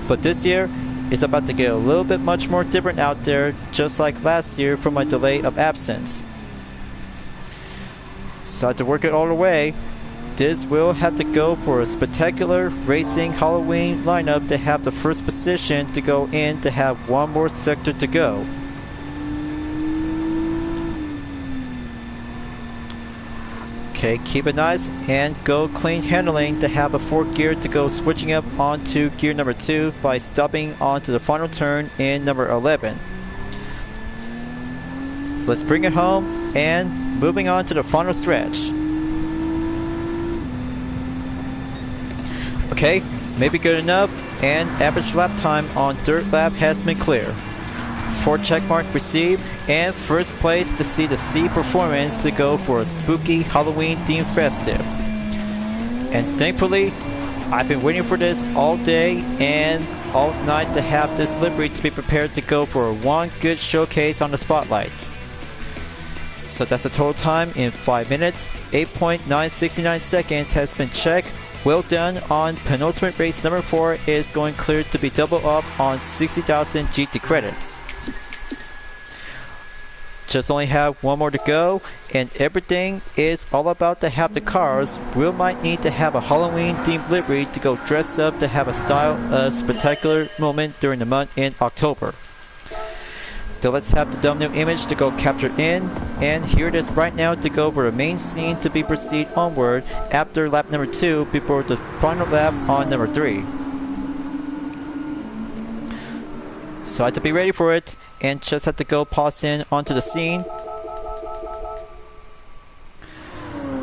But this year, it's about to get a little bit much more different out there, just like last year for my delay of absence. So I have to work it all the way. This will have to go for a spectacular racing Halloween lineup to have the first position to go in to have one more sector to go. Okay, keep it nice and go clean handling to have a 4th gear to go switching up onto gear number 2 by stopping onto the final turn in number 11. Let's bring it home and moving on to the final stretch. Okay, maybe good enough, and average lap time on dirt lap has been clear. 4 checkmark received, and first place to see the C performance to go for a spooky Halloween themed festive. And thankfully, I've been waiting for this all day and all night to have this livery to be prepared to go for one good showcase on the spotlight. So that's the total time in 5 minutes, 8.969 seconds has been checked. Well done on penultimate race number 4 is going clear to be double up on 60,000 GT credits. Just only have one more to go, and everything is all about to have the cars. We might need to have a Halloween themed livery to go dress up to have a style of spectacular moment during the month in October. So let's have the thumbnail image to go capture in, and here it is right now to go over the main scene to be proceed onward after lap number 2 before the final lap on number 3. So I have to be ready for it and just have to go pause in onto the scene.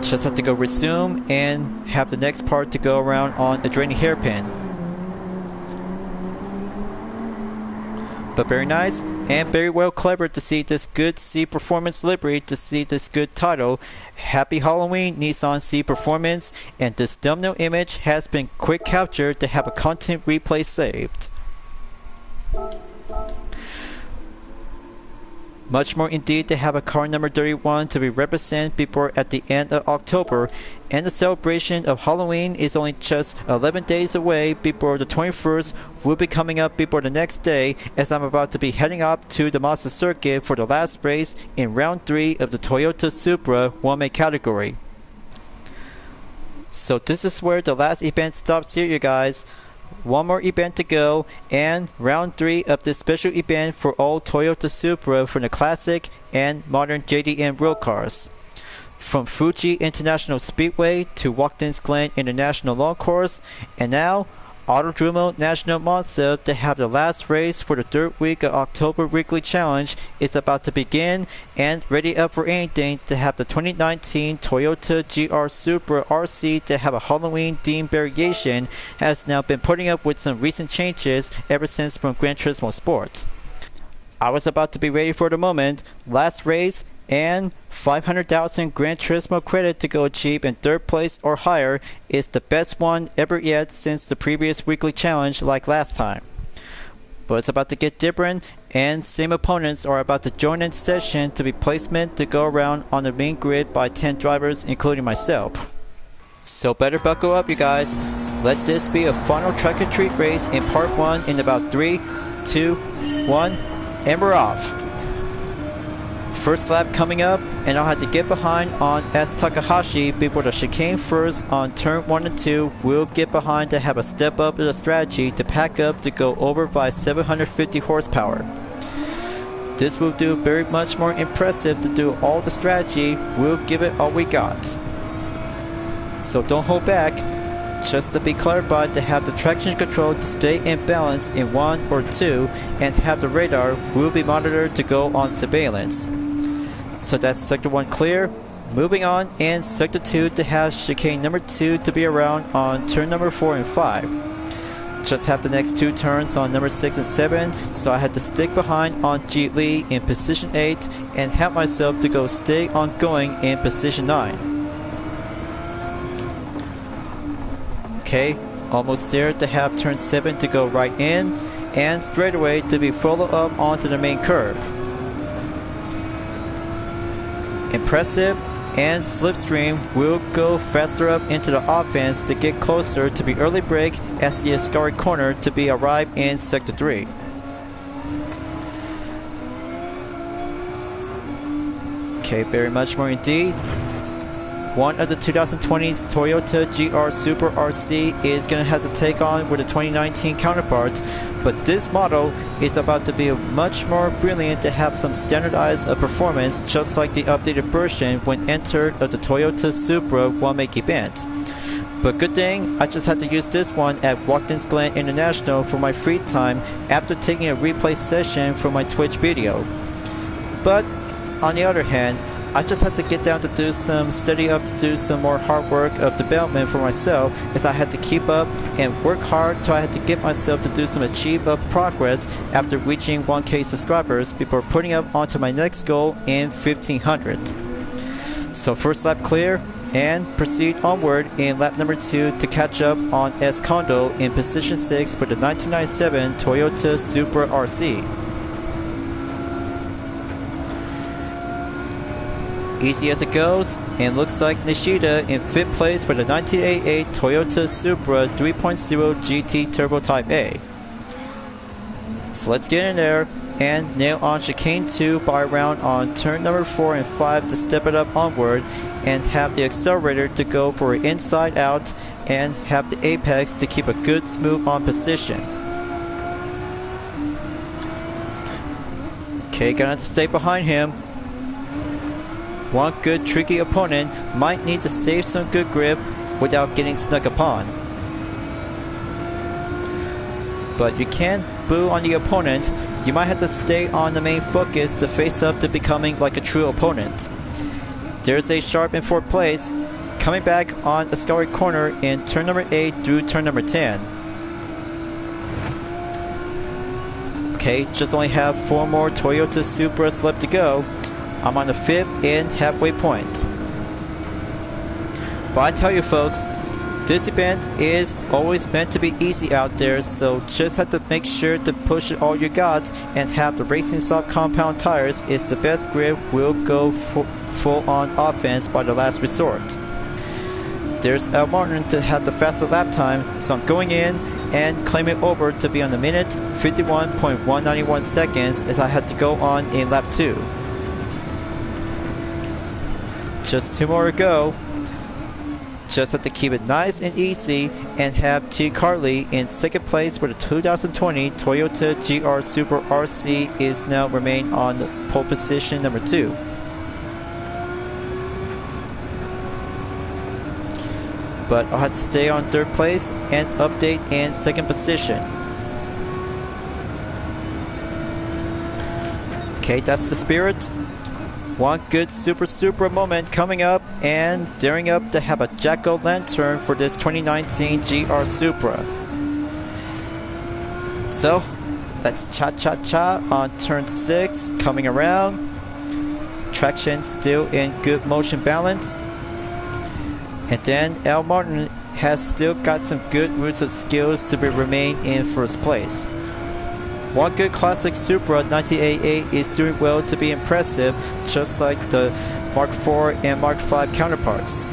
Just have to go resume and have the next part to go around on a draining hairpin. But very nice and very well clever to see this good C Performance livery, to see this good title. Happy Halloween Nissan C Performance, and this thumbnail image has been quick captured to have a content replay saved. Much more indeed to have a car number 31 to be represented before at the end of October, and the celebration of Halloween is only just 11 days away before the 21st will be coming up before the next day, as I'm about to be heading up to the Mazda circuit for the last race in round 3 of the Toyota Supra one-man category. So this is where the last event stops here, you guys. One more event to go, and round 3 of this special event for all Toyota Supra for the classic and modern JDM road cars. From Fuji International Speedway to Watkins Glen International Long Course, and now Autodromo National Monza to have the last race for the 3rd week of October Weekly Challenge is about to begin, and ready up for anything to have the 2019 Toyota GR Supra RC to have a Halloween themed variation has now been putting up with some recent changes ever since from Gran Turismo Sport. I was about to be ready for the moment, last race, and 500,000 Gran Turismo credit to go achieve in 3rd place or higher is the best one ever yet since the previous weekly challenge like last time. But it's about to get different, and same opponents are about to join in session to be placement to go around on the main grid by 10 drivers including myself. So better buckle up, you guys. Let this be a final track and treat race in part 1 in about 3, 2, 1, and we're off. First lap coming up, and I'll have to get behind on S. Takahashi before the chicane first on turn 1 and 2. We'll get behind to have a step up in the strategy to pack up to go over by 750 horsepower. This will do very much more impressive to do all the strategy. We'll give it all we got. So don't hold back. Just to be clarified, to have the traction control to stay in balance in 1 or 2 and have the radar will be monitored to go on surveillance. So that's sector 1 clear. Moving on, and sector 2 to have chicane number 2 to be around on turn number 4 and 5. Just have the next 2 turns on number 6 and 7, so I had to stick behind on G Lee in position 8 and have myself to go stay on going in position 9. Okay, almost there to have turn 7 to go right in, and straightaway to be follow up onto the main curve. Impressive, and Slipstream will go faster up into the offense to get closer to be early break as the Ascari corner to be arrived in sector 3. Okay, very much more indeed. One of the 2020's Toyota GR Super RC is going to have to take on with the 2019 counterpart, but this model is about to be much more brilliant to have some standardized performance just like the updated version when entered of the Toyota Supra one make event. But good thing, I just had to use this one at Watkins Glen International for my free time after taking a replay session for my Twitch video. But on the other hand, I just have to get down to do some study up to do some more hard work of development for myself, as I had to keep up and work hard till I had to get myself to do some achieve up progress after reaching 1K subscribers before putting up onto my next goal in 1500. So first lap clear, and proceed onward in lap number 2 to catch up on S. Kondo in position 6 for the 1997 Toyota Supra RC. Easy as it goes, and looks like Nishida in 5th place for the 1988 Toyota Supra 3.0 GT Turbo Type A. So let's get in there and nail on chicane 2 by around on turn number 4 and 5 to step it up onward and have the accelerator to go for an inside out and have the apex to keep a good smooth on position. Okay, gonna have to stay behind him. One good tricky opponent might need to save some good grip without getting snuck upon. But you can't boo on the opponent. You might have to stay on the main focus to face up to becoming like a true opponent. There's a sharp in 4th place, coming back on Ascari corner in turn number 8 through turn number 10. Okay, just only have 4 more Toyota Supras left to go. I'm on the 5th and halfway point. But I tell you folks, this event is always meant to be easy out there, so just have to make sure to push it all you got and have the Racing Soft compound tires is the best grip. Will go full on offense by the last resort. There's L. Martin to have the faster lap time, so I'm going in and claim it over to be on the minute 51.191 seconds as I had to go on in lap 2. Just 2 more to go. Just have to keep it nice and easy and have T. Carley in 2nd place for the 2020 Toyota GR Super RC is now remain on the pole position number 2. But I'll have to stay on 3rd place and update in 2nd position. Okay, that's the spirit. One good super moment coming up, and daring up to have a jack-o'-lantern for this 2019 GR Supra. So, that's cha-cha-cha on turn 6, coming around. Traction still in good motion balance. And then L. Martin has still got some good roots of skills to remain in 1st place. One good classic Supra 1988 is doing well to be impressive, just like the Mark IV and Mark V counterparts.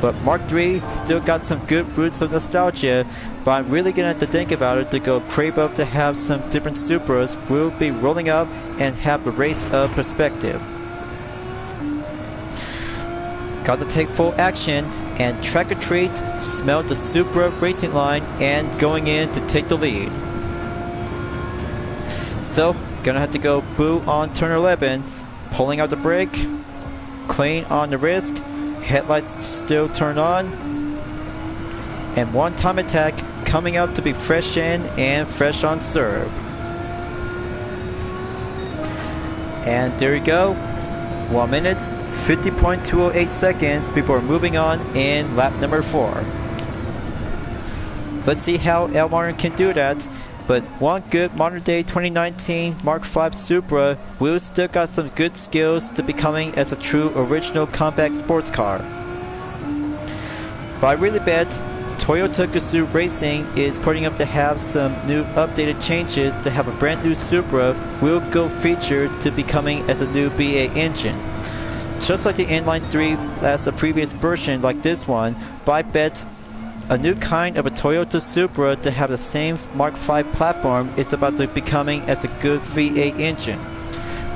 But Mark III still got some good roots of nostalgia, but I'm really gonna have to think about it to go crave up to have some different Supras will be rolling up and have a race of perspective. Got to take full action and track or treat, smell the Supra racing line and going in to take the lead. So, gonna have to go boo on turn 11, pulling out the brake, clean on the wrist, headlights still turned on, and one time attack coming up to be fresh in and fresh on serve. And there you go, 1 minute, 50.208 seconds before moving on in lap number 4. Let's see how El Martin can do that. But one good modern day 2019 Mark V Supra will still got some good skills to becoming as a true original compact sports car. But I really bet Toyota Gazoo Racing is putting up to have some new updated changes to have a brand new Supra will go featured to becoming as a new BA engine. Just like the Inline 3 as a previous version like this one, but I bet a new kind of a Toyota Supra to have the same Mark V platform is about to becoming as a good V8 engine.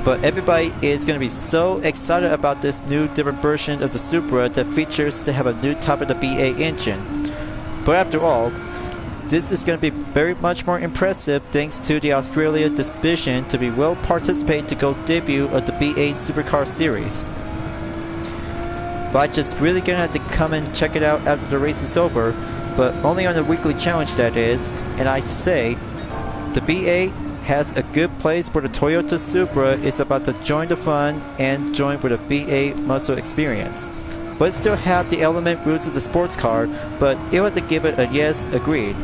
But everybody is going to be so excited about this new different version of the Supra that features to have a new type of the BA engine. But after all, this is going to be very much more impressive thanks to the Australia division to be well participate to go debut of the BA Supercar series. But I just really gonna have to come and check it out after the race is over, but only on the weekly challenge that is, and I say, the BA has a good place for the Toyota Supra is about to join the fun and join with a BA muscle experience. But it still have the element roots of the sports car, but it'll have to give it a yes, agreed.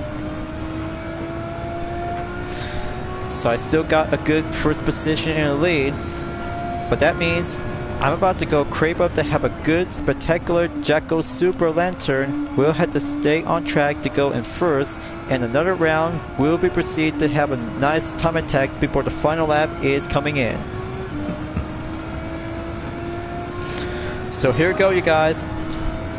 So I still got a good first position in the lead, but that means I'm about to go crave up to have a good spectacular Jacko Super Lantern. We'll have to stay on track to go in first, and another round will be proceed to have a nice time attack before the final lap is coming in. So here we go, you guys.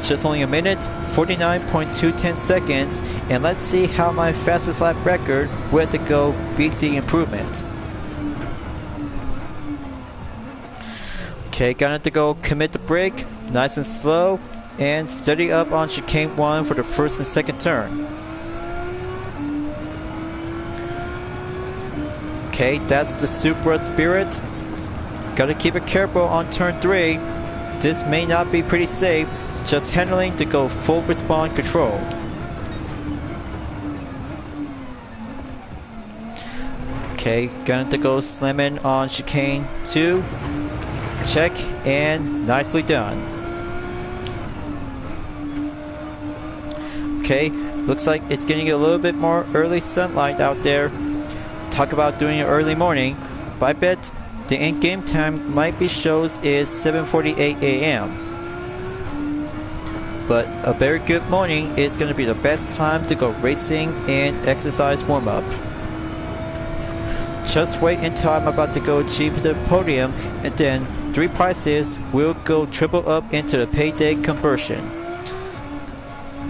Just only a minute, 49.210 seconds, and let's see how my fastest lap record will have to go beat the improvement. Okay, gonna have to go commit the brake, nice and slow, and steady up on chicane 1 for the first and second turn. Okay, that's the Supra spirit. Gotta keep it careful on turn 3. This may not be pretty safe, just handling to go full respawn control. Okay, gonna have to go slam in on chicane 2. Check, and nicely done. Okay, looks like it's getting a little bit more early sunlight out there. Talk about doing an early morning, but I bet the in-game time might be shows is 7:48 a.m. But a very good morning is going to be the best time to go racing and exercise warm-up. Just wait until I'm about to go achieve the podium, and then 3 prizes will go triple up into the payday conversion.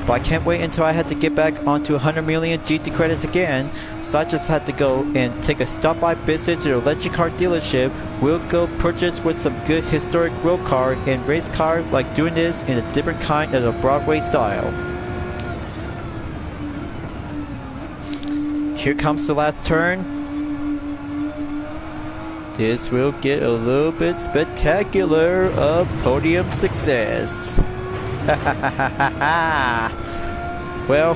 But I can't wait until I had to get back onto 100 million GT credits again, so I just had to go and take a stop-by visit to the legend car dealership. We'll go purchase with some good historic road car and race car, like doing this in a different kind of a Broadway style. Here comes the last turn. This will get a little bit spectacular of podium success. Well,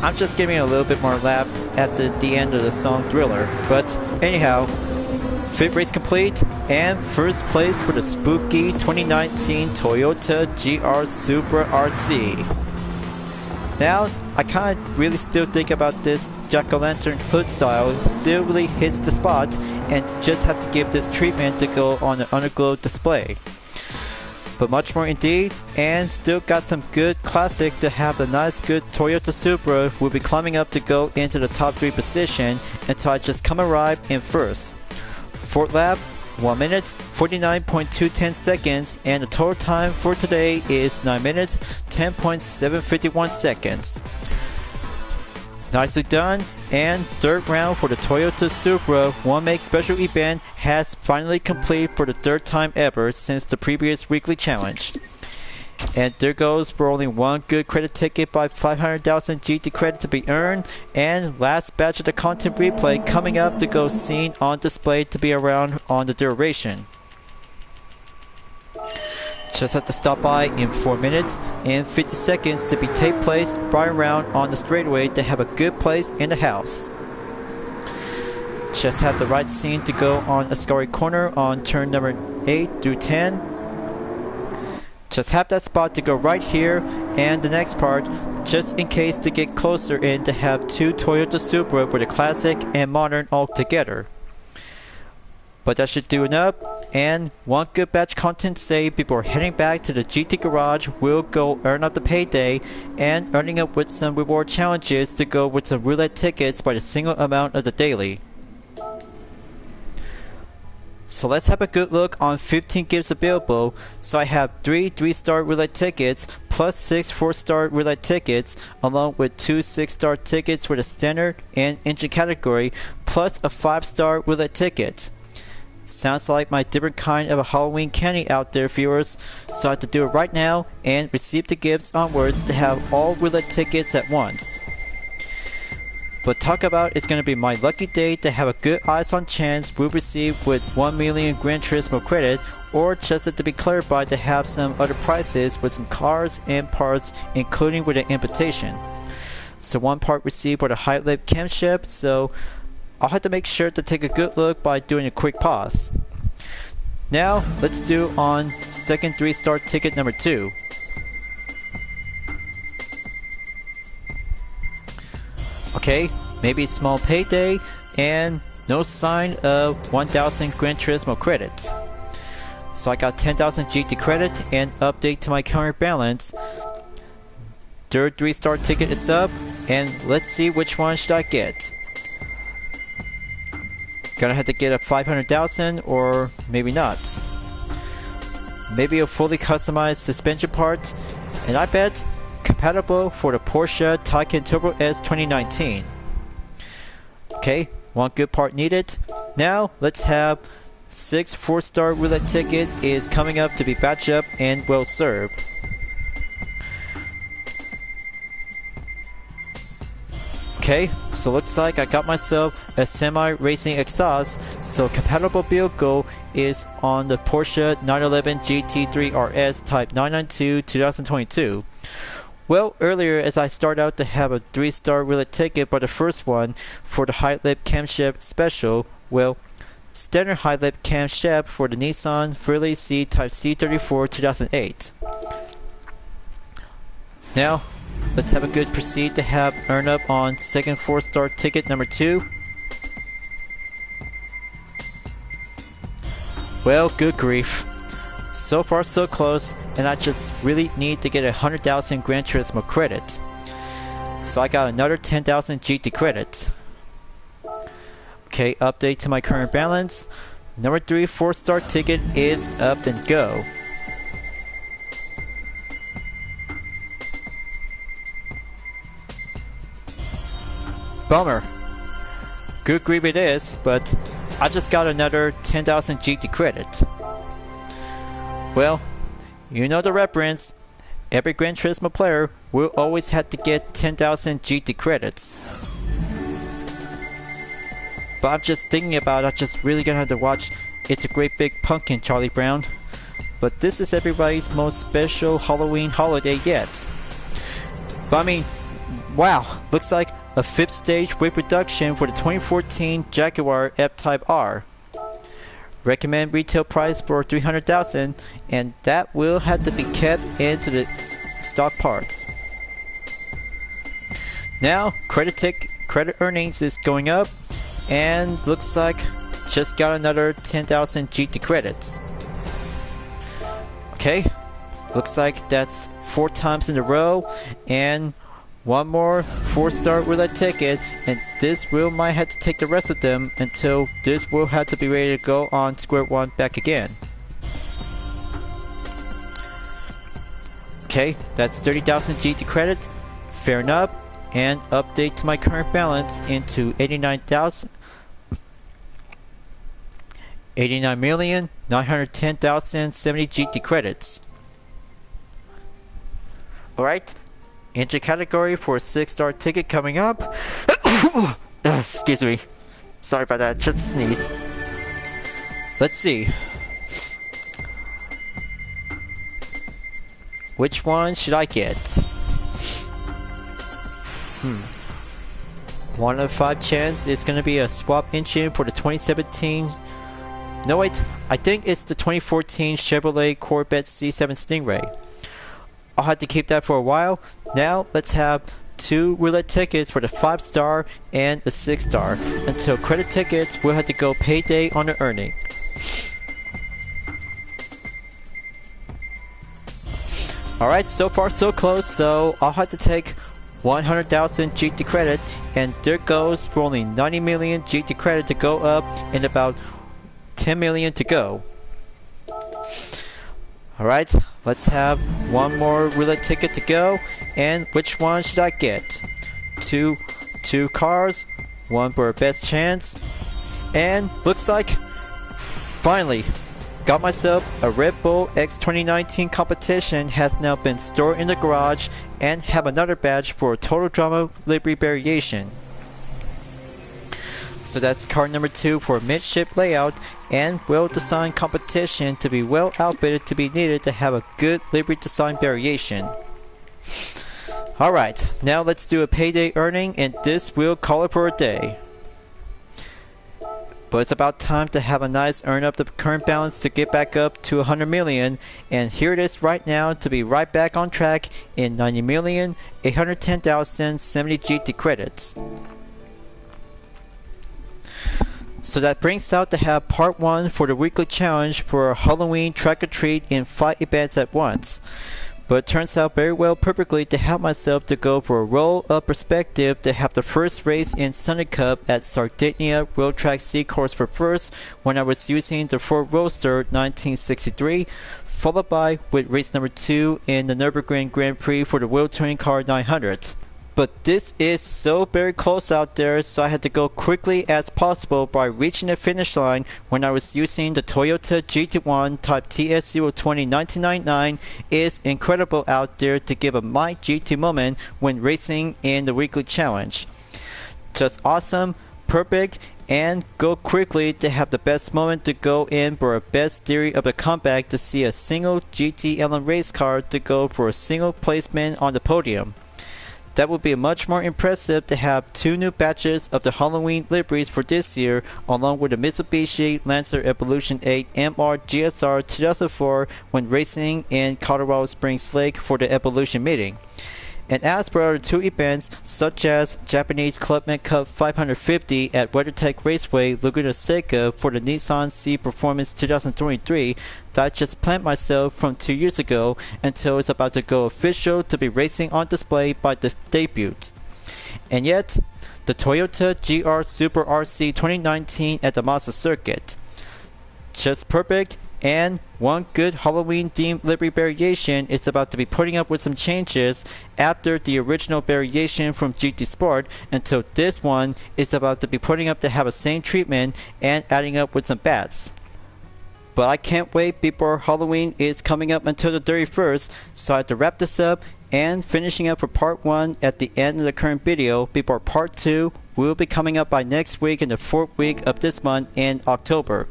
I'm just giving a little bit more lap at the end of the song Thriller. But anyhow, fit race complete and first place for the spooky 2019 Toyota GR Supra RC. Now, I kind of really still think about this jack-o'-lantern hood style, still really hits the spot, and just have to give this treatment to go on the underglow display. But much more indeed, and still got some good classic to have the nice good Toyota Supra will be climbing up to go into the top 3 position until I just come arrive in first. Fourth lap, 1 minute 49.210 seconds, and the total time for today is 9 minutes 10.751 seconds. Nicely done. And third round for the Toyota Supra 1 Make Special event has finally completed for the third time ever since the previous weekly challenge. And there goes for only one good credit ticket by 500,000 GT credit to be earned, and last batch of the content replay coming up to go seen on display to be around on the duration. Just have to stop by in 4 minutes and 50 seconds to be take place right around on the straightaway to have a good place in the house. Just have the right scene to go on Ascari Corner on turn number 8 through 10. Just have that spot to go right here, and the next part, just in case to get closer in to have two Toyota Supra with a classic and modern all together. But that should do enough, and one good batch content saved before heading back to the GT garage. We'll go earn up the payday and earning up with some reward challenges to go with some roulette tickets by the single amount of the daily. So let's have a good look on 15 gives available. So I have 3 3-star roulette tickets plus 6 4-star roulette tickets, along with 2 6-star tickets for the standard and engine category, plus a 5-star roulette ticket. Sounds like my different kind of a Halloween candy out there, viewers, so I have to do it right now and receive the gifts onwards to have all roulette tickets at once. But talk about it's going to be my lucky day to have a good eyes on chance we'll receive with 1 million Gran Turismo credit, or just to be clarified to have some other prizes with some cars and parts, including with an invitation. So one part received with a high lip camshaft, so I'll have to make sure to take a good look by doing a quick pause. Now let's do on second 3-star ticket number 2. Okay, maybe it's small payday and no sign of 1000 Gran Turismo credit. So I got 10,000 GT credit and update to my counterbalance. Third 3-star ticket is up, and let's see which one should I get. Gonna have to get a 500,000 or maybe not. Maybe a fully customized suspension part, and I bet compatible for the Porsche Taycan Turbo S 2019. Okay, one good part needed. Now let's have 6 4-star roulette ticket is coming up to be batched up and well served. Okay, so looks like I got myself a semi-racing exhaust, so compatible vehicle is on the Porsche 911 GT3 RS Type 992 2022. Well, earlier as I started out to have a 3-star roulette ticket, but the first one for the high lip camshaft special, well, standard high lip camshaft for the Nissan Freely C Type C34 2008. Now, let's have a good proceed to have earn up on second 4-star ticket number 2. Well, good grief. So far so close, and I just really need to get 100,000 Gran Turismo credit. So I got another 10,000 GT credit. Okay, update to my current balance. Number 3 4-star ticket is up and go. Bummer. Good grief it is, but I just got another 10,000 GT credit. Well, you know the reference. Every Gran Turismo player will always have to get 10,000 GT credits. But I'm just thinking about I just really gonna have to watch It's a Great Big Pumpkin, Charlie Brown. But this is everybody's most special Halloween holiday yet. But I mean, wow, looks like a 5th stage weight reduction for the 2014 Jaguar F-Type R. Recommend retail price for 300,000, and that will have to be kept into the stock parts. Now, credit earnings is going up, and looks like just got another 10,000 GT credits. Okay, looks like that's 4 times in a row, and one more 4-star roulette ticket, and this wheel might have to take the rest of them until this will have to be ready to go on square one back again. Okay, that's 30,000 GT credit. Fair enough. And update to my current balance into 89,910,070 GT credits. Alright, entry category for a 6-star ticket coming up. Excuse me. Sorry about that, just a sneeze. Let's see. Which one should I get? 1 of 5 chance is going to be a swap engine for the 2017. No wait, I think it's the 2014 Chevrolet Corvette C7 Stingray. I'll have to keep that for a while. Now let's have 2 roulette tickets for the 5-star and the 6-star. Until credit tickets, we'll have to go payday on the earning. Alright, so far so close, so I'll have to take 100,000 GT credit, and there goes for only 90 million GT credit to go up and about 10 million to go. Alright, let's have one more roulette ticket to go, and which one should I get? Two cars, one for a best chance, and looks like finally got myself a Red Bull X 2019 competition has now been stored in the garage, and have another badge for a Total Drama livery variation. So that's car number 2 for midship layout and well designed competition to be well outfitted to be needed to have a good livery design variation. Alright, now let's do a payday earning, and this will call it for a day. But it's about time to have a nice earn up the current balance to get back up to 100 million, and here it is right now to be right back on track in 90,810,070 GT credits. So that brings out to have part 1 for the weekly challenge for a Halloween track or treat in 5 events at once. But it turns out very well perfectly to help myself to go for a roll of perspective to have the first race in Sunday Cup at Sardinia Road Track C course for first when I was using the Ford Roadster 1963, followed by with race number 2 in the Nürburgring Grand Prix for the Wheel Touring Car 900. But this is so very close out there, so I had to go quickly as possible by reaching the finish line when I was using the Toyota GT1 Type TS020 1999. Is incredible out there to give a my GT moment when racing in the weekly challenge. Just awesome, perfect, and go quickly to have the best moment to go in for a best theory of the comeback to see a single GT race car to go for a single placement on the podium. That would be much more impressive to have 2 new batches of the Halloween liveries for this year, along with the Mitsubishi Lancer Evolution 8 MR GSR 2004 when racing in Colorado Springs Lake for the Evolution meeting. And as for other 2 events, such as Japanese Clubman Cup 550 at WeatherTech Raceway Laguna Seca for the Nissan C Performance 2023, that I just planned myself from 2 years ago until it's about to go official to be racing on display by the debut. And yet, the Toyota GR Super RC 2019 at the Mazda circuit. Just perfect. And one good Halloween themed livery variation is about to be putting up with some changes after the original variation from GT Sport, until this one is about to be putting up to have the same treatment and adding up with some bats. But I can't wait before Halloween is coming up until the 31st, so I have to wrap this up and finishing up for part 1 at the end of the current video before part 2 will be coming up by next week in the 4th week of this month in October.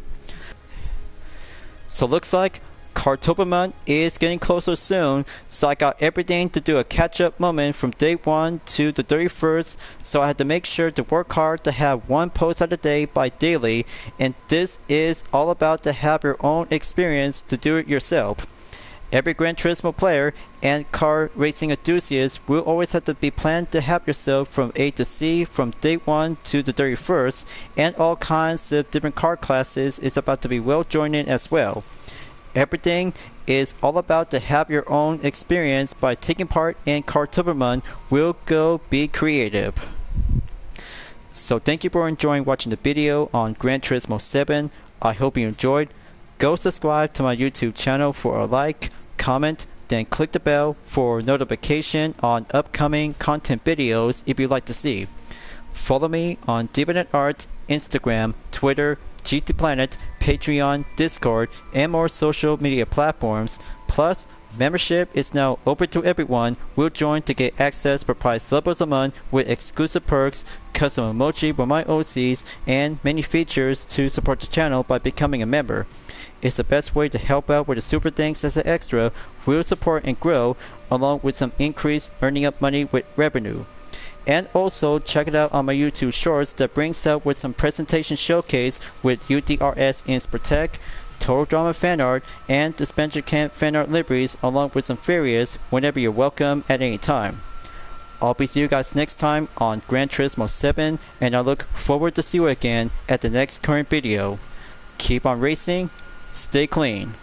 So looks like Cartober month is getting closer soon, so I got everything to do a catch-up moment from day 1 to the 31st, so I had to make sure to work hard to have 1 post a day by daily, and this is all about to have your own experience to do it yourself. Every Gran Turismo player and car racing enthusiast will always have to be planned to have yourself from A to C from day 1 to the 31st, and all kinds of different car classes is about to be well joined in as well. Everything is all about to have your own experience by taking part in Kartoberman. Will go be creative. So thank you for enjoying watching the video on Gran Turismo 7. I hope you enjoyed. Go subscribe to my YouTube channel for a like, comment, then click the bell for notification on upcoming content videos if you'd like to see. Follow me on Dividend Art, Instagram, Twitter, GT Planet, Patreon, Discord, and more social media platforms. Plus, membership is now open to everyone. Will join to get access for price levels a month with exclusive perks, custom emoji with my OCs, and many features to support the channel by becoming a member. It's the best way to help out with the super things as an extra. Will support and grow, along with some increased earning up money with revenue. And also check it out on my YouTube shorts that brings out with some presentation showcase with UDRS Ins Protect, Total Drama fan art, and Dispenser Camp fan art liveries, along with some furious whenever you're welcome at any time. I'll be seeing you guys next time on Gran Turismo 7, and I look forward to see you again at the next current video. Keep on racing, stay clean.